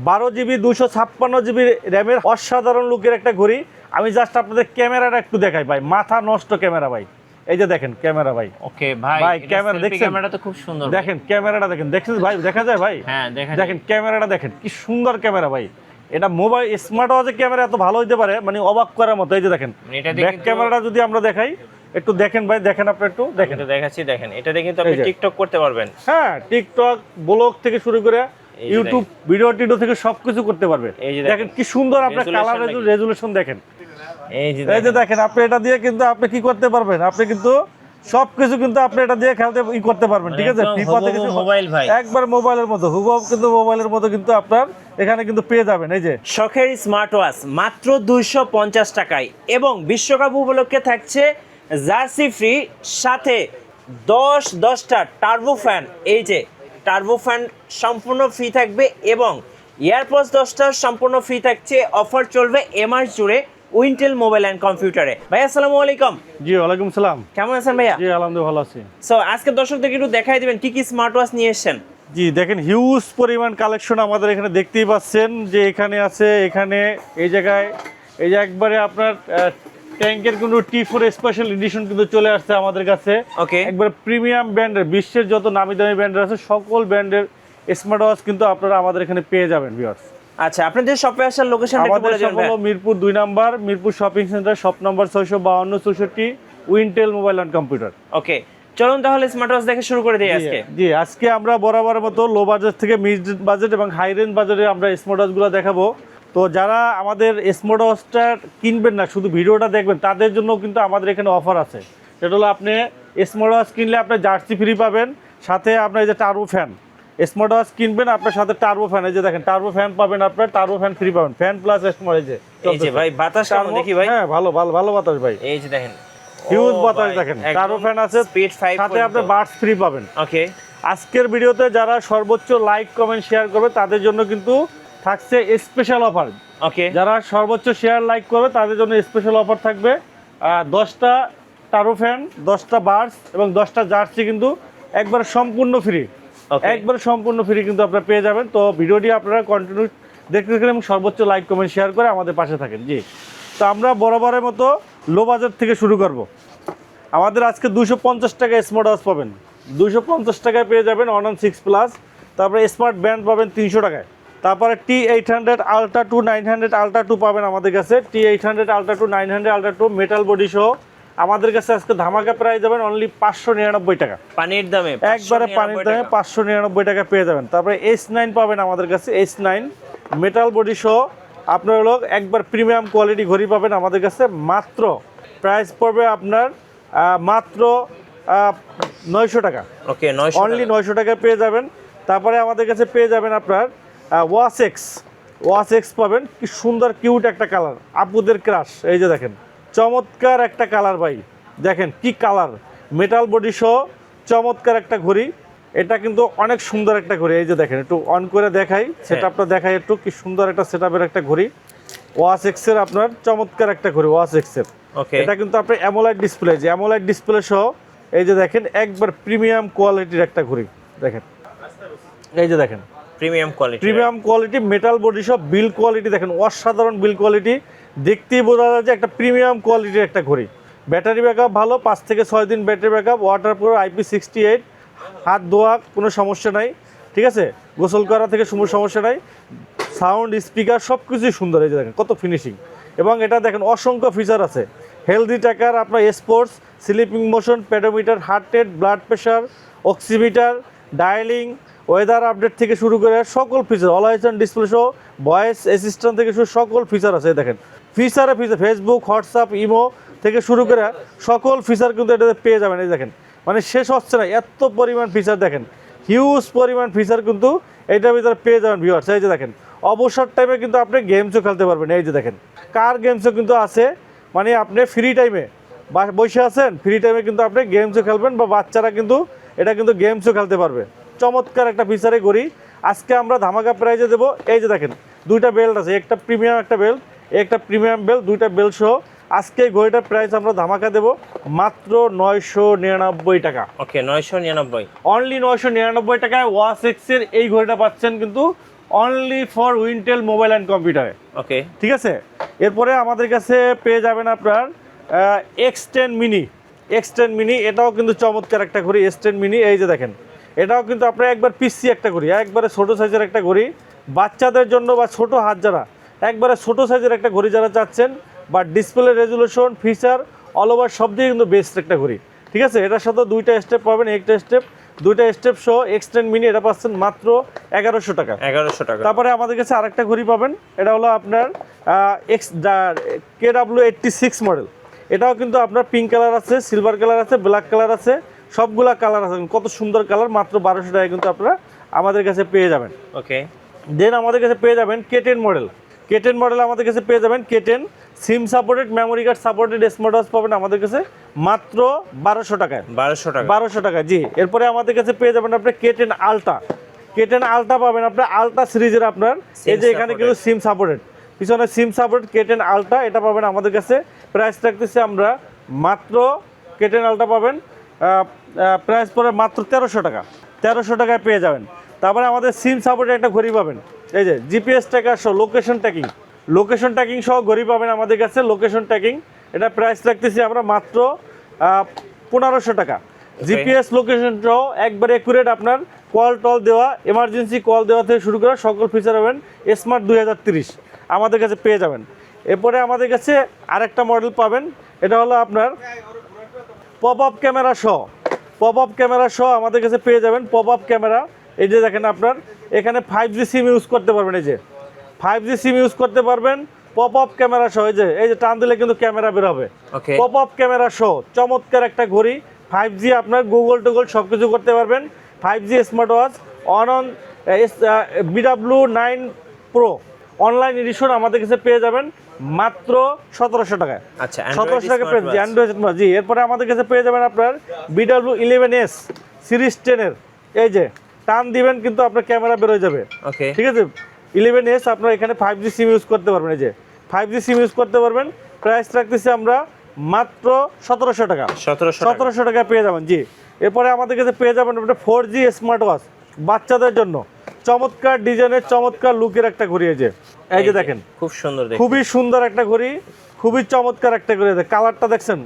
12 GB 256 GB র্যামের অসাধারণ লুকের একটা ঘড়ি। আমি জাস্ট আপনাদের ক্যামেরাটা একটু দেখাই ভাই, মাথা নষ্ট ক্যামেরা ভাই। এই যে দেখেন ক্যামেরা ভাই। ওকে ভাই, ভাই ক্যামেরা দেখছেন? ক্যামেরাটা তো খুব সুন্দর। দেখেন ক্যামেরাটা দেখেন, দেখছেন ভাই? দেখা যায় ভাই? হ্যাঁ দেখা যায়। দেখেন ক্যামেরাটা দেখেন, কি সুন্দর ক্যামেরা ভাই। এটা মোবাইল স্মার্ট ওয়াচের ক্যামেরা এত ভালো হইতে পারে, মানে অবাক করার মতো। এই যে দেখেন এটা ব্যাক ক্যামেরাটা যদি আমরা দেখাই, একটু দেখেন ভাই, দেখেন আপনি একটু দেখেন। এটা দেখাচ্ছি, দেখেন এটা দিয়ে কিন্তু আপনি এই যে। টিকটক করতে পারবেন। হ্যাঁ, টিকটক, ব্লগ থেকে শুরু করে এই যে ইউটিউব ভিডিও টিডিও থেকে সবকিছু করতে পারবেন। এই যে দেখেন কি সুন্দর আপনার কালার রেজুলেশন দেখেন। এই যে দেখেন আপনি এটা দিয়ে কিন্তু আপনি কি করতে পারবেন, আপনি কিন্তু সবকিছু কিন্তু আপনি এটা দিয়ে খেলতে করতে পারবেন। ঠিক আছে, মোবাইল ভাই একবার মোবাইলের মতো হুবহু, কিন্তু মোবাইলের মতো কিন্তু আপনার এখানে কিন্তু পেয়ে যাবেন। এই যে শখের স্মার্ট ওয়াচ মাত্র 250 টাকায়, এবং বিশ্বকাপ উপলক্ষে থাকছে জার্সি ফ্রি, সাথে 10টা টার্বো ফ্যান। এই যে টার্বো ফ্যান সম্পূর্ণ ফ্রি থাকবে, এবং এয়ারপডস 10টা সম্পূর্ণ ফ্রি থাকছে। অফার চলবে এমআর জুড়ে উইন্টেল মোবাইল অ্যান্ড কম্পিউটারে। ভাই আসসালামু আলাইকুম। জি ওয়ালাইকুম সালাম। কেমন আছেন ভাইয়া? জি আলহামদুলিল্লাহ ভালো আছি। সো আজকে দর্শকদেরকে একটু দেখাই দিবেন কি কি স্মার্ট ওয়াচ নিয়ে এসেছেন। জি দেখেন, হিউজ পরিমাণ কালেকশন আমাদের এখানে দেখতেই পাচ্ছেন যে এখানে আছে, এখানে এই জায়গায় এই যে একবারে আপনার ট্যাঙ্কের কিন্তু T4 স্পেশাল এডিশন কিন্তু চলে আসছে আমাদের কাছে। ওকে, একবার প্রিমিয়াম ব্র্যান্ডের, বিশ্বের যত নামি দামি ব্র্যান্ডের আছে সকল ব্র্যান্ডের স্মার্ট ওয়াচ কিন্তু আপনারা আমাদের এখানে পেয়ে যাবেন ভিউয়ার্স। আচ্ছা আপনাদের শপে আসার লোকেশনটা একটু আমাদের বলে শপ দিবেন হলো ভাই। Mirpur 2 number, Mirpur shopping center, shop number 652 64, Wintel mobile and computer. Okay, চলুন তাহলে স্মার্ট ওয়াচ দেখে শুরু করে দিই আজকে। জি আজকে আমরা বরাবরের মতো লো বাজেট থেকে মিড বাজেট এবং হাই রেঞ্জ বাজেটে আমরা স্মার্ট ওয়াচগুলো দেখাবো। তো যারা আমাদের স্মার্ট ওয়াচটা কিনবেন না, শুধু ভিডিওটা দেখবেন, তাদের জন্য কিন্তু আমাদের এখানে অফার আছে। সেটা হলো আপনি স্মার্ট ওয়াচ কিনলে আপনি জার্সি ফ্রি পাবেন, সাথে আপনার এই যে টার্বো ফ্যান। স্মার্ট ওয়াচ কিনবেন, আপনার সাথে টার্বো ফ্যান, এই যে দেখেন টার্বো ফ্যান পাবেন, আপনার টার্বো ফ্যান ফ্রি পাবেন, ফ্যান প্লাস স্মার্ট। এই যে ভাই বাতাস কেমন দেখি ভাই। হ্যাঁ ভালো ভালো ভালো বাতাস ভাই, এই যে দেখেন হিউজ বাতাস দেখেন। টার্বো ফ্যান আছে, স্পিড 5 সাথে আপনি বাডস ফ্রি পাবেন। ওকে, আজকের ভিডিওতে যারা সর্বোচ্চ লাইক কমেন্ট শেয়ার করবে তাদের জন্য কিন্তু থাকছে স্পেশাল অফার। ওকে, যারা সর্বোচ্চ শেয়ার লাইক করবে তাদের জন্য স্পেশাল অফার থাকবে। 10টা টার্বো ফ্যান, 10টা বার্স এবং 10টা জার্সি কিন্তু একবার সম্পূর্ণ ফ্রি, একবার সম্পূর্ণ ফ্রি কিন্তু আপনারা পেয়ে যাবেন। তো ভিডিওটি আপনারা কন্টিনিউ দেখতে থাকেন এবং সর্বোচ্চ লাইক কমেন্ট শেয়ার করে আমাদের পাশে থাকেন। জি, তো আমরা বরাবরের মতো লো বাজেট থেকে শুরু করব। আমাদের আজকে 250 টাকায় স্মার্ট ওয়াচ পাবেন, 250 টাকায় পেয়ে যাবেন অনন 6+। তারপরে স্মার্ট ব্যান্ড পাবেন 300 টাকায়। তারপরে T800 আলট্রা 2 900 আলট্রা 2 পাবেন আমাদের কাছে, T800 ultra 2 900 ultra 2 metal body সহ আমাদের কাছে আজকে ধামাকা প্রাইস যাবেন অনলি 599 টাকা। পানির দামে, একবারে পানির দামে 599 টাকা পেয়ে যাবেন। তারপরে S9 পাবেন আমাদের কাছে, S9 মেটাল বডি সহ আপনার হলো একবার প্রিমিয়াম কোয়ালিটি ঘড়ি পাবেন আমাদের কাছে। মাত্র প্রাইস পড়বে আপনার মাত্র 900 টাকা। ওকে, 900 অনলি 900 টাকায় পেয়ে যাবেন। তারপরে আমাদের কাছে পেয়ে যাবেন আপনার ওয়াচ এক্স পাবেন, কি সুন্দর কিউট একটা কালার, আপুদের ক্রাশ। এই যে দেখেন চমৎকার একটা কালার ভাই, দেখেন কি কালার, মেটাল বডি সহ চমৎকার একটা ঘড়ি। এটা কিন্তু অনেক সুন্দর একটা ঘড়ি। এই যে দেখেন, একটু অন করে দেখাই, সেটআপটা দেখাই একটু, কি সুন্দর একটা সেটআপের একটা ঘড়ি। ওয়াচ এক্সের আপনার চমৎকার একটা ঘড়ি, ওয়াচ এক্সের। ওকে, এটা কিন্তু আপনার অ্যামোলাইড ডিসপ্লে, যে অ্যামোলাইড ডিসপ্লে সহ এই যে দেখেন একবার প্রিমিয়াম কোয়ালিটির একটা ঘড়ি দেখেন। এই যে দেখেন প্রিমিয়াম কোয়ালিটি মেটাল বডি সহ বিল কোয়ালিটি দেখেন, অসাধারণ বিল কোয়ালিটি, দেখতেই বোঝা যায় যে একটা প্রিমিয়াম কোয়ালিটির একটা ঘড়ি। ব্যাটারি ব্যাকআপ ভালো, 5 থেকে 6 দিন ব্যাটারি ব্যাকআপ, ওয়াটারপ্রুফ, IP68, হাত ধোয়া কোনো সমস্যা নাই, ঠিক আছে, গোসল করা থেকে সমস্যা নাই, সাউন্ড স্পিকার সব কিছুই সুন্দর। এই যে দেখেন কত ফিনিশিং, এবং এটা দেখেন অসংখ্য ফিচার আছে। হেলদি ট্র্যাকার, আপনার sports, sleeping motion, pedometer, heart rate, blood pressure, oximeter, dialling, weather update থেকে শুরু করে সকল ফিচার, অলওয়েজ অন ডিসপ্লে সহ ভয়েস অ্যাসিস্ট্যান্ট থেকে শুরু সকল ফিচার আছে। দেখেন ফিচার ফেসবুক, হোয়াটসঅ্যাপ, ইমো থেকে শুরু করে সকল ফিচার কিন্তু এটাতে পেয়ে যাবেন। এই দেখেন মানে শেষ হচ্ছে না, এত পরিমাণ ফিচার দেখেন, হিউজ পরিমাণ ফিচার কিন্তু এইটার ভিতরে পেয়ে যাবেন ভিউয়ার্স। এই যে দেখেন অবসর টাইমে কিন্তু আপনি গেমসও খেলতে পারবেন। এই যে দেখেন কার গেমসও কিন্তু আছে, মানে আপনি ফ্রি টাইমে বসে আছেন, ফ্রি টাইমে কিন্তু আপনি গেমসও খেলবেন, বা বাচ্চারা কিন্তু এটা কিন্তু গেমসও খেলতে পারবে। চমৎকার একটা ফিচারে ঘড়ি আজকে আমরা ধামাকা প্রাইজে দেবো। এই যে দেখেন 2টা বেল্ট আছে, একটা প্রিমিয়াম একটা বেল্ট, একটা প্রিমিয়াম বেল্ট, 2টা বেল্ট সহ আজকে এই ঘড়িটার প্রাইস আমরা ধামাকা দেবো মাত্র 999 টাকা। ওকে, 999, অনলি 999 টাকায় ওয়াচ এক্সের এই ঘড়িটা পাচ্ছেন কিন্তু only for Wintel mobile and কম্পিউটারে। ওকে, ঠিক আছে, এরপরে আমাদের কাছে পেয়ে যাবেন আপনার X10 মিনি। X10 মিনি এটাও কিন্তু চমৎকার একটা ঘড়ি। S10 মিনি এই যে দেখেন, এটাও কিন্তু আপনার একবার পিসি একটা ঘড়ি, একবারে ছোট সাইজের একটা ঘড়ি বাচ্চাদের জন্য বা ছোট হাত যারা একবারে ছোট সাইজের একটা ঘড়ি যারা চাচ্ছেন, বা display resolution feature all over সব দিয়ে কিন্তু বেস্ট একটা ঘড়ি। ঠিক আছে, এটার সাথে দুইটা স্টেপ পাবেন, একটা স্টেপ দুইটা স্টেপ সহ X10 মিনি এটা পাচ্ছেন মাত্র 1100 টাকা। 1100 টাকা। তারপরে আমাদের কাছে আরেকটা ঘড়ি পাবেন, এটা হলো আপনার KW86 মডেল। এটাও কিন্তু আপনার পিঙ্ক কালার আছে, সিলভার কালার আছে, ব্ল্যাক কালার আছে, সবগুলা কালার আছে, কত সুন্দর কালার। মাত্র 1200 টাকায় কিন্তু আপনারা আমাদের কাছে পেয়ে যাবেন। ওকে, দেন আমাদের কাছে পেয়ে যাবেন K10 মডেল। K10 মডেল আমাদের কাছে পেয়ে যাবেন K10 SIM supported, memory card supported smart watch পাবেন আমাদের কাছে মাত্র 1200 টাকায়। 1200 টাকা। 1200 টাকা, জি। এরপরে আমাদের কাছে পেয়ে যাবেন আপনি K10 আলট্রা। K10 আলট্রা পাবেন আপনার আলট্রা সিরিজের আপনার, এই যে এখানে কিন্তু সিম সাপোর্টেড, পিছনে সিম সাপোর্ট K10 আলট্রা এটা পাবেন আমাদের কাছে। প্রাইস রাখতেছি আমরা মাত্র K10 আলট্রা পাবেন প্রাইস পড়ে মাত্র 1300 টাকা। 1300 টাকায় পেয়ে যাবেন। তারপরে আমাদের সিম সাপোর্টের একটা ঘড়ি পাবেন, এই যে জিপিএস ট্র্যাকার সহ লোকেশন ট্র্যাকিং সহ ঘড়ি পাবেন আমাদের কাছে। লোকেশন ট্র্যাকিং এটা প্রাইস রাখতেছি আমরা মাত্র 1500 টাকা। জিপিএস লোকেশন সহ একবার একুরেট আপনার কল টল দেওয়া, এমার্জেন্সি কল দেওয়া থেকে শুরু করে সকল ফিচার পাবেন স্মার্ট 2030 আমাদের কাছে পেয়ে যাবেন। এরপরে আমাদের কাছে আরেকটা মডেল পাবেন, এটা হলো আপনার পপ আপ ক্যামেরা সহ আমাদের কাছে পেয়ে যাবেন। পপ আপ ক্যামেরা, এই যে দেখেন আপনার এখানে 5G সিম ইউজ করতে পারবেন, এই যে 5G সিম ইউজ করতে পারবেন পপ আপ ক্যামেরা সহ। এই যে টান দিলে কিন্তু ক্যামেরা বের হবে। পপ আপ ক্যামেরা সহ চমৎকার একটা ঘড়ি, 5G আপনার গুগল টুগল সব কিছু করতে পারবেন। 5G smart watch on BW9 pro online addition আমাদের কাছে পেয়ে যাবেন মাত্র 1700 টাকায়। আচ্ছা, 1700 টাকা পেয়ে অ্যান্ড্রয়েড, জি। এরপরে আমাদের কাছে পেয়ে যাবেন আপনার BW11S সিরিজ 10 এর, এই যে টান দিবেন কিন্তু আপনার ক্যামেরা বের হয়ে যাবে। ওকে, ঠিক আছে, 11S আপনার এখানে 5G সিম ইউজ করতে পারবেন, এই যে 5G সিম ইউজ করতে পারবেন। প্রাইস রাখতেছি আমরা মাত্র 1700 টাকা। 1700 টাকা পেয়ে যাবেন, জি। এরপরে আমাদের কাছে পেয়ে যাবেন আপনার 4G স্মার্ট ওয়াচ বাচ্চাদের জন্য, চমৎকার ডিজাইনের চমৎকার লুকের একটা ঘড়ি, এই যে দেখেন খুব সুন্দর, খুবই সুন্দর একটা ঘড়ি, খুবই চমৎকার একটা ঘড়ি। কালারটা দেখছেন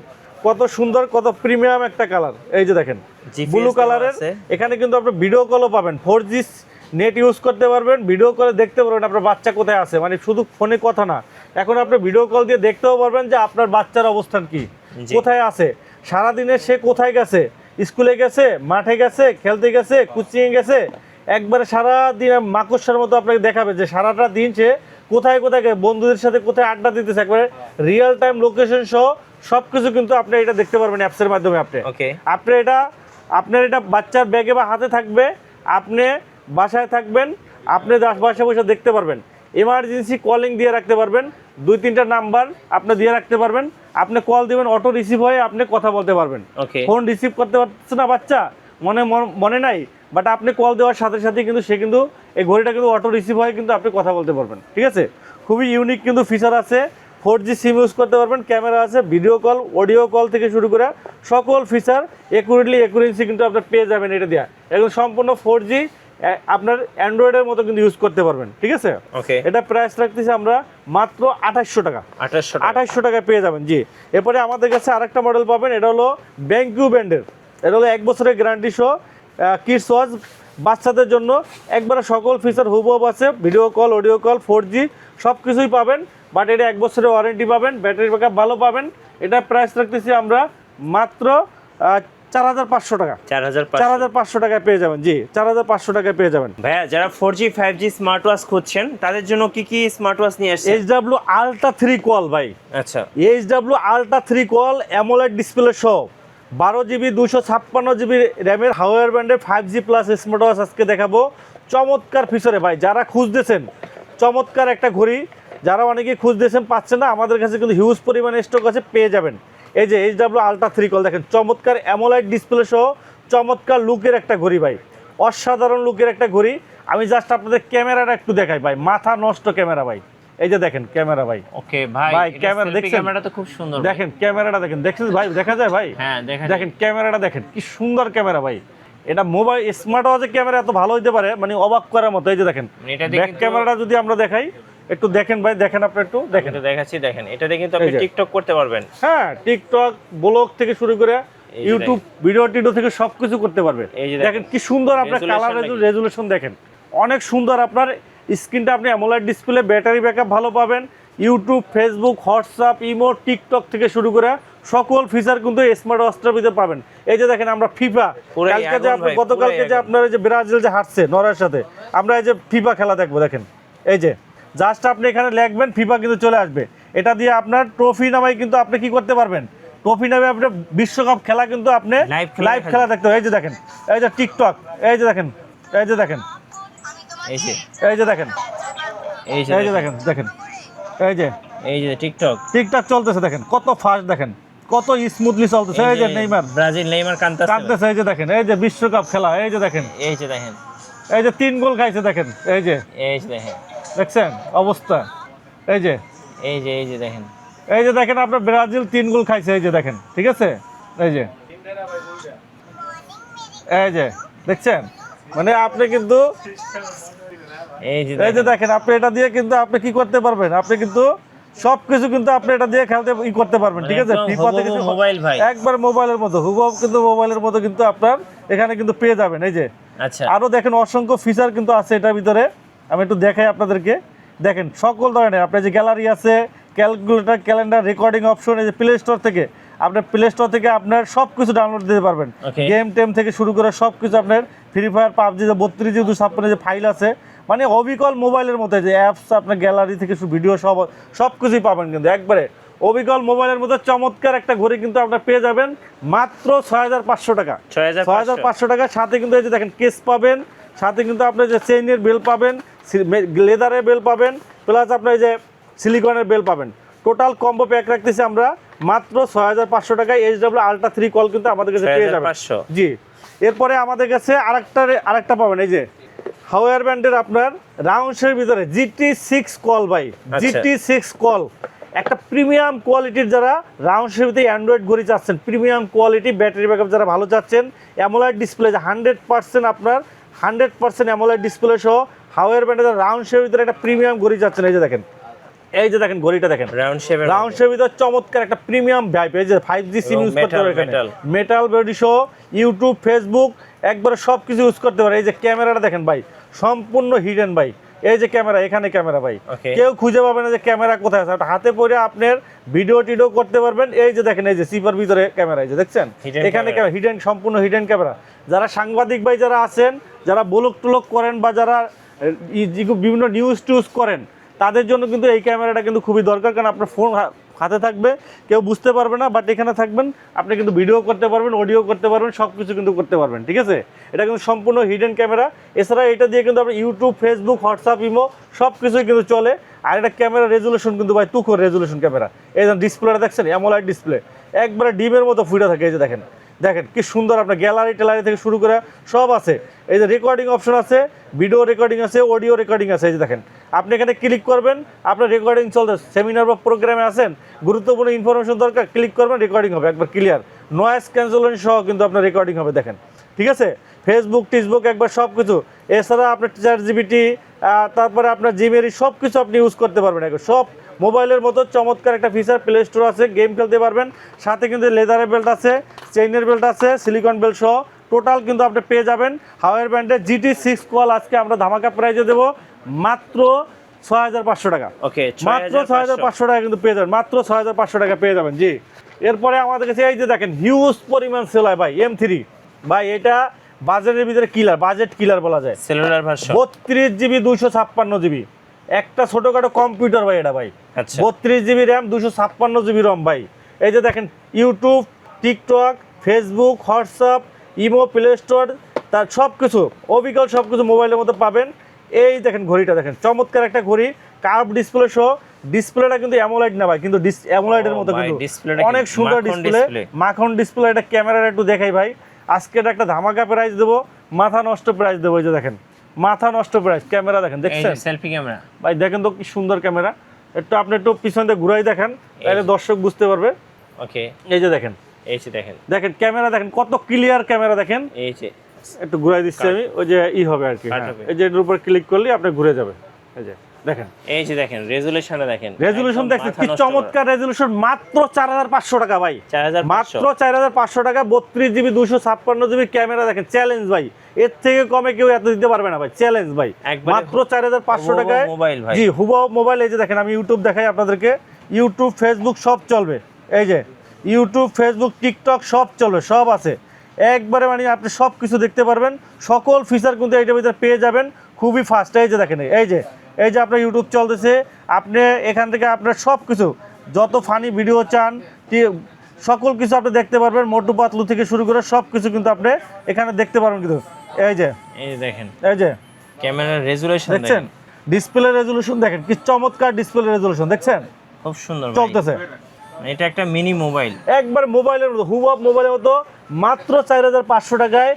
কত সুন্দর, কত প্রিমিয়াম একটা কালার, এই যে দেখেন ব্লু কালারের। এখানে কিন্তু আপনি ভিডিও কলও পাবেন, 4G নেট ইউজ করতে পারবেন, ভিডিও কলে দেখতে পারবেন আপনার বাচ্চা কোথায় আছে, মানে শুধু ফোনে কথা না, এখন আপনি ভিডিও কল দিয়ে দেখতেও পারবেন যে আপনার বাচ্চার অবস্থান কি, কোথায় আছে, সারাদিনে সে কোথায় গেছে, স্কুলে গেছে, মাঠে গেছে, খেলতে গেছে, কোচিংয়ে গেছে, একবারে সারাদিন মাকড়সার মতো আপনাকে দেখাবে যে সারাটা দিন সে কোথায় কোথায় বন্ধুদের সাথে কোথায় আড্ডা দিতেছে, একবারে রিয়েল টাইম লোকেশন সহ সবকিছু কিন্তু আপনি এটা দেখতে পারবেন অ্যাপসের মাধ্যমে। আপনার এটা বাচ্চার ব্যাগে বা হাতে থাকবে, আপনি বাসায় থাকবেন, আপনি বাসায় বসে দেখতে পারবেন। এমার্জেন্সি কলিং দিয়ে রাখতে পারবেন, 2-3টা নাম্বার আপনি দিয়ে রাখতে পারবেন, আপনি কল দিবেন, অটো রিসিভ হয়ে আপনি কথা বলতে পারবেন। ফোন রিসিভ করতে পারছে না বাচ্চা, মনে নাই, বাট আপনি কল দেওয়ার সাথে সাথে কিন্তু সে কিন্তু এই ঘড়িটা কিন্তু অটো রিসিভ হয়ে কিন্তু আপনি কথা বলতে পারবেন। ঠিক আছে, খুবই ইউনিক কিন্তু ফিচার আছে। 4G সিম ইউজ করতে পারবেন, ক্যামেরা আছে, ভিডিও কল, অডিও কল থেকে শুরু করে সকল ফিচার একুরেন্সি কিন্তু আপনি পেয়ে যাবেন এটা দেওয়া। এখন সম্পূর্ণ 4G আপনার অ্যান্ড্রয়েডের মতো কিন্তু ইউজ করতে পারবেন। ঠিক আছে, এটা প্রাইস রাখতেছি আমরা মাত্র 2800 টাকা। 2800 টাকায় পেয়ে যাবেন, জি। এরপরে আমাদের কাছে আরেকটা মডেল পাবেন, এটা হলো ব্যাংকিউ ব্র্যান্ডের, এটা হলো 1 বছরের গ্যারান্টি সহ কিডস ওয়াচ বাচ্চাদের জন্য, একবারে সকল ফিচার হুবহু আছে, video call, audio call, 4G সব কিছুই পাবেন, বাট এটা 1 বছরের ওয়ারেন্টি পাবেন, ব্যাটারি ব্যাকআপ ভালো পাবেন। এটা প্রাইস রাখতেছি আমরা মাত্র 4500 টাকা। 4500 টাকায় পেয়ে যাবেন, জি। 4500 টাকায় পেয়ে যাবেন। ভাইয়া, যারা 4G 5G স্মার্ট ওয়াচ খুঁজছেন তাদের জন্য কি কি স্মার্ট ওয়াচ নিয়ে আসছেন? HW আলট্রা 3 কোয়াল ভাই। আচ্ছা, HW আলট্রা 3 কোয়াল অ্যামোলেড ডিসপ্লে সহ 12GB 256GB র্যামের হাওয়ার ব্র্যান্ডের 5G প্লাস স্মার্ট ওয়াচ আজকে দেখাবো। চমৎকার ফিচারে ভাই, যারা খুঁজতেছেন চমৎকার একটা ঘড়ি, যারা অনেকেই খুঁজতেছেন পাচ্ছেন না, আমাদের কাছে কিন্তু হিউজ পরিমাণে স্টক আছে, পেয়ে যাবেন। এই যে HW আলট্রা 3 কোয়াল দেখেন, চমৎকার অ্যামোলাইড ডিসপ্লে সহ চমৎকার লুকের একটা ঘড়ি ভাই, অসাধারণ লুকের একটা ঘড়ি। আমি জাস্ট আপনাদের ক্যামেরাটা একটু দেখাই ভাই, মাথা নষ্ট ক্যামেরা ভাই, এই যে দেখেন ক্যামেরা ভাই। ওকে ভাই, ক্যামেরা দেখছেন, ক্যামেরাটা তো খুব সুন্দর, দেখেন ক্যামেরাটা দেখেন, দেখছেন ভাই, দেখা যায় ভাই, হ্যাঁ দেখেন ক্যামেরাটা দেখেন কি সুন্দর ক্যামেরা ভাই। এটা মোবাইল স্মার্ট ওয়াচের ক্যামেরা এত ভালো হইতে পারে মানে অবাক করার মতো। এই যে দেখেন এটা দিয়ে ব্যাক ক্যামেরাটা যদি আমরা দেখাই, একটু দেখেন ভাই, দেখেন আপনি একটু দেখেন। এটা দেখাচ্ছি, দেখেন এটা দিয়ে কিন্তু আপনি এই যে। টিকটক করতে পারবেন। হ্যাঁ, টিকটক, ব্লগ থেকে শুরু করে এই যে ইউটিউব ভিডিও টিডিও থেকে সবকিছু করতে পারবেন। এই যে দেখেন কি সুন্দর আপনার কালার রেজুলেশন দেখেন, অনেক সুন্দর। আপনার স্ক্রিনটা আপনি অ্যামোলেড ডিসপ্লে, ব্যাটারি ব্যাকআপ ভালো পাবেন। YouTube, Facebook, WhatsApp, imo, TikTok থেকে শুরু করে সকল ফিচার কিন্তু স্মার্ট ওয়াচটার ভিতরে পাবেন। এই যে দেখেন আমরা ফিফা, কালকে যে আপনি গতকালকে যে আপনার যে ব্রাজিল যে হারছে নরওয়ের সাথে, আমরা এই যে ফিফা খেলা দেখবো। দেখেন এই যে জাস্ট আপনি এখানে লিখবেন ফিফা কিন্তু চলে আসবে। এটা দিয়ে আপনার ট্রফি নামাই কিন্তু আপনি কি করতে পারবেন, ট্রফি নামে আপনি বিশ্বকাপ খেলা কিন্তু আপনি লাইভ খেলা দেখতে হবে। এই যে দেখেন, এই যে টিকটক, এই যে দেখেন, এই যে দেখেন, এই যে এই যে দেখেন, এই এই যে দেখেন, দেখেন এই যে এই যে টিকটক টিকটক চলতেছে, দেখেন কত ফাস্ট, দেখেন কত স্মুথলি চলতেছে। এই যে নেইমার, ব্রাজিল নেইমার কাঁদতেছে। এই যে দেখেন, এই যে বিশ্বকাপ খেলা, এই যে দেখেন, এই যে দেখেন, এই যে 3 গোল খাইছে দেখেন। এই যে দেখেন, দেখছেন অবস্থা। এই যে দেখেন, এই যে দেখেন আপনার ব্রাজিল 3 গোল খাইছে। এই যে দেখেন, ঠিক আছে, এই যে এই যে দেখছেন, মানে আপনি কিন্তু এই যে দেখেন, আপনি এটা দিয়ে কিন্তু আপনি কি করতে পারবেন, আপনি কিন্তু সবকিছু কিন্তু আপনি এটা দিয়ে খেলতে করতে পারবেন। ঠিক আছে, ফিফা থেকে মোবাইল ভাই একবার মোবাইলের মতো হুবহু কিন্তু মোবাইলের মতো কিন্তু আপনার এখানে কিন্তু পেয়ে যাবেন। এই যে আচ্ছা, আরো দেখেন অসংখ্য ফিচার কিন্তু আছে এটার ভিতরে। আমি একটু দেখাই আপনাদেরকে। দেখেন সকল ধরনের আপনার যে গ্যালারি আছে, ক্যালকুলেটর, ক্যালেন্ডার, রেকর্ডিং অপশন, এই যে প্লে স্টোর থেকে আপনার আপনার সব কিছু ডাউনলোড দিতে পারবেন। গেম টেম থেকে শুরু করে সব কিছু আপনার ফ্রি ফায়ার, পাবজি, যে 32 256 যে ফাইল আছে, মানে অবিকল মোবাইলের মতো যে অ্যাপস, আপনার গ্যালারি থেকে ভিডিও সব কিছুই পাবেন কিন্তু একবারে অবিকল মোবাইলের মতো চমৎকার একটা ঘড়ি কিন্তু আপনার পেয়ে যাবেন মাত্র 6500 টাকা। 6500 টাকা। সাথে কিন্তু এই যে দেখেন কেস পাবেন, সাথে কিন্তু আপনি যে চেইনের বেল পাবেন, লেদারের বেল পাবেন, প্লাস আপনার যে সিলিকনের বেল পাবেন। টোটাল কম্বো প্যাক রাখতেছি আমরা মাত্র 6500 টাকায়। HW আলট্রা 3 কল কিন্তু আমাদের কাছে পেয়ে যাবেন। জি, এরপরে আমাদের কাছে আরেকটা পাবেন, এই যে হাওয়ার ব্যান্ডের আপনার রাউন্ডসের ভিতরে GT6 কল ভাই, GT6 কল একটা প্রিমিয়াম কোয়ালিটির, যারা রাউন্ডসের ভিতরে অ্যান্ড্রয়েড ঘড়ি চাচ্ছেন, প্রিমিয়াম কোয়ালিটি, ব্যাটারি ব্যাকআপ যারা ভালো চাচ্ছেন, অ্যামোলেড ডিসপ্লে 100% আপনার 100% অ্যামোলেড ডিসপ্লে সহ হাওয়ার ব্যান্ডের রাউন্ডসের ভিতরে একটা প্রিমিয়াম ঘড়ি চাচ্ছেন। এই যে দেখেন, এই যে দেখেন ঘড়িটা দেখেন, রাউন্ড শেপের ভিতরে চমৎকার একটা প্রিমিয়াম ভাইপ। এই যে 5G সিম ইউজ করতে পারবেন এখানে, মেটাল বডি সহ ইউটিউব, ফেসবুক একবারে সবকিছু ইউজ করতে পারে। এই যে ক্যামেরাটা দেখেন ভাই, সম্পূর্ণ হিডেন ভাই। এই যে ক্যামেরা, এখানে ক্যামেরা ভাই, কেউ খুঁজে পাবে না যে ক্যামেরা কোথায় আছে। হাতে পরে আপনার ভিডিও টিডিও করতে পারবেন। এই যে দেখেন, এই যে সিপার ভিতরে ক্যামেরা, এই যে দেখছেন এখানে হিডেন, সম্পূর্ণ হিডেন ক্যামেরা। যারা সাংবাদিক ভাই যারা আছেন, যারা ব্লগ টলক করেন বা যারা বিভিন্ন নিউজ টিউজ করেন, তাদের জন্য কিন্তু এই ক্যামেরাটা কিন্তু খুবই দরকার। কারণ আপনার ফোন হাতে থাকবে, কেউ বুঝতে পারবে না, বাট এখানে থাকবেন আপনি কিন্তু ভিডিও করতে পারবেন, অডিও করতে পারবেন, সব কিছু কিন্তু করতে পারবেন। ঠিক আছে, এটা কিন্তু সম্পূর্ণ হিডেন ক্যামেরা। এছাড়া এটা দিয়ে কিন্তু আপনি ইউটিউব, ফেসবুক, হোয়াটসঅ্যাপ, ইমো সব কিছুই কিন্তু চলে। আর এটা ক্যামেরা রেজুলেশন কিন্তু ভাই তুখোর রেজুলেশন ক্যামেরা। এই যে ডিসপ্লেটা দেখছেন, অ্যামোলেড ডিসপ্লে, একবারে ডিমের মতো ফুটে থাকে। এই যে দেখেন, দেখেন কি সুন্দর, আপনার গ্যালারি ট্যালারি থেকে শুরু করে সব আছে। এই যে রেকর্ডিং অপশন আছে, ভিডিও রেকর্ডিং আছে, অডিও রেকর্ডিং আছে। এই যে দেখেন, আপনি এখানে ক্লিক করবেন, আপনার রেকর্ডিং চলতে, সেমিনার বা প্রোগ্রামে আছেন, গুরুত্বপূর্ণ ইনফরমেশন দরকার, ক্লিক করবেন, রেকর্ডিং হবে একবার ক্লিয়ার, নয়েজ ক্যান্সেলেশন সহ কিন্তু আপনার রেকর্ডিং হবে। দেখেন, ঠিক আছে, ফেসবুক টিসবুক একবার সব কিছু। এছাড়া আপনার ChatGPT, তারপরে আপনার জিমেরি সব কিছু আপনি ইউজ করতে পারবেন। একবার সব মোবাইলের মতো চমৎকার একটা ফিচার, প্লে স্টোর আছে, গেম খেলতে পারবেন। সাথে কিন্তু লেদারের বেল্ট আছে, চেইনের বেল্ট আছে, সিলিকন বেল্ট সহ টোটাল কিন্তু আপনি পেয়ে যাবেন হাওয়ার ব্যান্ডের GT6 কল। আজকে আমরা ধামাকা প্রাইজে দেবো মাত্র 6500 টাকা। ওকে, মাত্র 6500 টাকা কিন্তু পেয়ে যাবেন, মাত্র 6500 টাকা পেয়ে যাবেন। জি, এরপরে আমাদের কাছে এই যে দেখেন হিউজ পরিমাণ সেল হয় ভাই M3 ভাই। এটা বাজেটের ভিতরে কিলার, বাজেট কিলার বলা যায়। সেলুলার ভার্সন 32GB 256GB, একটা ছোটখাটো কম্পিউটার ভাই এটা ভাই। 32GB র্যাম, 256GB রম ভাই। এই যে দেখেন YouTube, TikTok, Facebook, WhatsApp, imo, play store, তার সব কিছু অবিকল সব কিছু মোবাইলের মধ্যে পাবেন। এই দেখেন ঘড়িটা দেখেন, চমৎকার একটা ঘড়ি, কার্ভ ডিসপ্লে সহ। ডিসপ্লেটা কিন্তু অ্যামোলেড না ভাই, কিন্তু অ্যামোলেডের মতো কিন্তু অনেক সুন্দর ডিসপ্লে, মাখন ডিসপ্লে। এটা ক্যামেরাটা একটু দেখাই ভাই, আজকে একটা ধামাকা প্রাইস দেবো, মাথা নষ্ট প্রাইস দেবো। এই যে দেখেন, মাথা নষ্ট প্রাইস। ক্যামেরা দেখেন, দেখছেন সেলফি ক্যামেরা ভাই, দেখেন তো কি সুন্দর ক্যামেরা। একটু আপনি একটু পিছন দিয়ে ঘুরাই দেখেন, তাহলে দর্শক বুঝতে পারবে। ওকে, এই যে দেখেন, এই যে দেখেন, দেখেন ক্যামেরা দেখেন কত ক্লিয়ার ক্যামেরা দেখেন। এই যে একটু ঘুরাই দিচ্ছি আমি, ওই যে হবে আর কি, এই যে এর উপর ক্লিক করলে আপনি ঘুরে যাবে। এই যে দেখেন, এই যে দেখেন রেজুলেশনে দেখেন, রেজুলেশন দেখছেন কি চমৎকার রেজুলেশন, মাত্র 4500 টাকা ভাই, 4500 মাত্র 4500 টাকা। 32 জিবি 256 জিবি ক্যামেরা, দেখেন চ্যালেঞ্জ ভাই, এর থেকে কমে কেউ এত দিতে পারবে না ভাই, চ্যালেঞ্জ ভাই, মাত্র 4500 টাকায় মোবাইল ভাই। জি হুবহু মোবাইল। এই যে দেখেন আমি ইউটিউব দেখাই আপনাদেরকে, ইউটিউব ফেসবুক সব চলবে, এই যে ইউটিউব ফেসবুক টিকটক সব চলবে, সব আছে একবারে, মানে আপনি সব কিছু দেখতে পারবেন, সকল ফিচার কিন্তু এইটার ভিতরে পেয়ে যাবেন খুবই ফাস্ট। এই যে দেখেন, এই যে আপনার ইউটিউব চলতেছে, আপনি এখান থেকে আপনার সব কিছু যত ফানি ভিডিও চান সকল কিছু আপনি দেখতে পারবেন, মোটু পাতলু থেকে শুরু করে সব কিছু কিন্তু আপনি এখানে দেখতে পারবেন। কিন্তু এই যে দেখেন, এই যে ক্যামেরার রেজুলেশন দেখছেন, ডিসপ্লে রেজুলেশন দেখেন কি চমৎকার, ডিসপ্লে রেজুলেশন দেখছেন, খুব সুন্দর চলতেছে। এটা একটা মিনি মোবাইল, একবার মোবাইলের মতো হুবহু মোবাইলের মতো, মাত্র 4500 টাকায়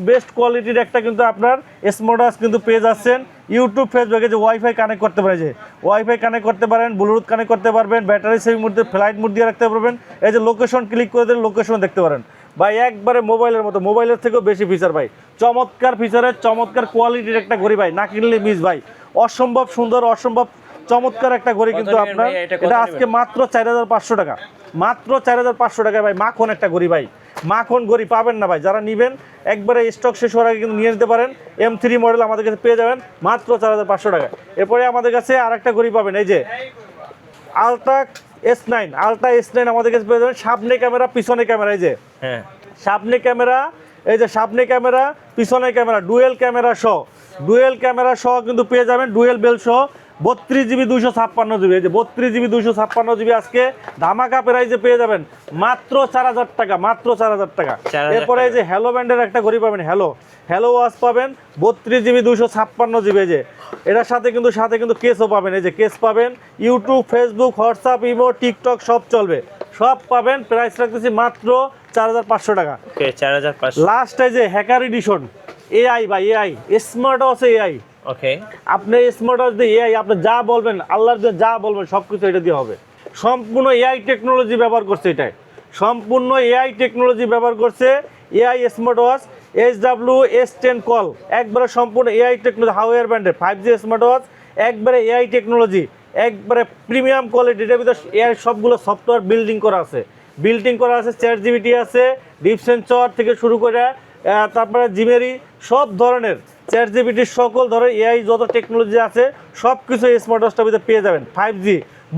বেস্ট কোয়ালিটির একটা কিন্তু আপনার স্মার্ট ওয়াচ কিন্তু পেয়ে যাচ্ছেন। ইউটিউব ফেসবুকে যে ওয়াইফাই কানেক্ট করতে পারে, যে ওয়াইফাই কানেক্ট করতে পারেন, ব্লুটুথ কানেক্ট করতে পারবেন, battery saving mode, flight mode দিয়ে রাখতে পারবেন। এই যে লোকেশন ক্লিক করে দিলে লোকেশন দেখতে পারেন ভাই, একবারে মোবাইলের মতো, মোবাইলের থেকেও বেশি ফিচার ভাই, চমৎকার ফিচারের চমৎকার কোয়ালিটির একটা ঘড়ি ভাই, না কিনলে মিস ভাই, অসম্ভব সুন্দর, অসম্ভব চমৎকার একটা ঘড়ি কিন্তু আপনার। এটা আজকে মাত্র 4500 টাকা, মাত্র 4500 টাকা ভাই, মাখন একটা ঘড়ি ভাই, মাখন ঘড়ি পাবেন না ভাই, যারা নেবেন একবারে স্টক শেষ হওয়ার আগে কিন্তু নিয়ে নিতে পারেন। M3 মডেল আমাদের কাছে পেয়ে যাবেন মাত্র 4500 টাকা। এরপরে আমাদের কাছে আরেকটা ঘড়ি পাবেন, এই যে আলট্রা S9 আমাদের কাছে পেয়ে যাবেন, সামনে ক্যামেরা পিছনে ক্যামেরা, এই যে হ্যাঁ সামনে ক্যামেরা, এই যে সামনে ক্যামেরা পিছনে ক্যামেরা, ডুয়েল ক্যামেরা সহ কিন্তু পেয়ে যাবেন, ডুয়েল বেল সহ 32 জিবি 256 জিবি, এই যে 32 জিবি 256 জিবি আজকে ধামাকা প্রাইসে পেয়ে যাবেন মাত্র 4000 টাকা, মাত্র 4000 টাকা। এরপরে এই যে হ্যালো ব্র্যান্ডের একটা ঘড়ি পাবেন, হ্যালো ওয়াচ পাবেন 32 জিবি 256 জিবি, এই যে এটার সাথে কিন্তু কেসও পাবেন, এই যে কেস পাবেন, YouTube Facebook WhatsApp imo TikTok সব চলবে, সব পাবেন। প্রাইস রাখতেছি মাত্র 4500 টাকা। 4500। লাস্ট এই যে হ্যাকার এডিশন এআই ভাই, এআই স্মার্ট ওয়াচ, এআই ওকে, আপনি স্মার্ট ওয়াচ দিয়ে এআই আপনি যা বলবেন, আল্লাহর দিয়ে যা বলবেন সবকিছু এটা দিয়ে হবে। সম্পূর্ণ এআই টেকনোলজি ব্যবহার করছে, এটাই সম্পূর্ণ এআই টেকনোলজি ব্যবহার করছে। AI smart watch SW-S10 call, একবারে সম্পূর্ণ এআই টেকনোলজি, হাওয়ার ব্র্যান্ডের 5G স্মার্ট ওয়াচ, একবারে এআই টেকনোলজি, একবারে প্রিমিয়াম কোয়ালিটি। এটার ভিতরে এআই সবগুলো সফটওয়্যার বিল্ডিং করা আছে, ChatGPT আছে, ডিপ সেন্সর থেকে শুরু করে তারপরে জিমেরি, সব ধরনের ChatGPT সকল ধরনের এআই যত টেকনোলজি আছে সব কিছু এই স্মার্ট ওয়াচটার ভিতরে পেয়ে যাবেন। 5G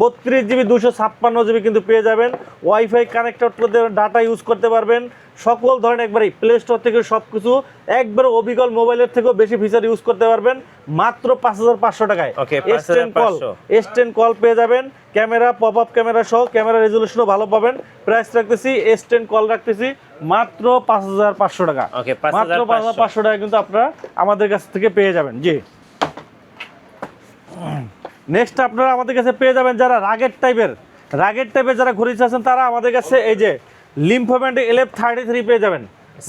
32 জিবি 256 জিবি কিন্তু পেয়ে যাবেন, ওয়াইফাই কানেক্ট করতে ডাটা ইউজ করতে পারবেন, সকল ধরনের একবারে প্লে স্টোর থেকে সব কিছু একবারে অবিকল মোবাইলের থেকেও বেশি ফিচার ইউজ করতে পারবেন মাত্র 5500 টাকায়। S10 কল পেয়ে যাবেন, ক্যামেরা পপ আপ ক্যামেরা সহ, ক্যামেরা রেজুলেশনও ভালো পাবেন। প্রাইস রাখতেছি S10 কল রাখতেছি মাত্র 5500 টাকা, মাত্র 5500 টাকা কিন্তু আপনারা আমাদের কাছ থেকে পেয়ে যাবেন। জি, নেক্সট আপনারা আমাদের কাছে পেয়ে যাবেন যারা রাগের টাইপের যারা ঘড়ি চাচ্ছেন, তারা আমাদের কাছে এই যে লিম্ফো ব্র্যান্ডের LF33 পেয়ে যাবেন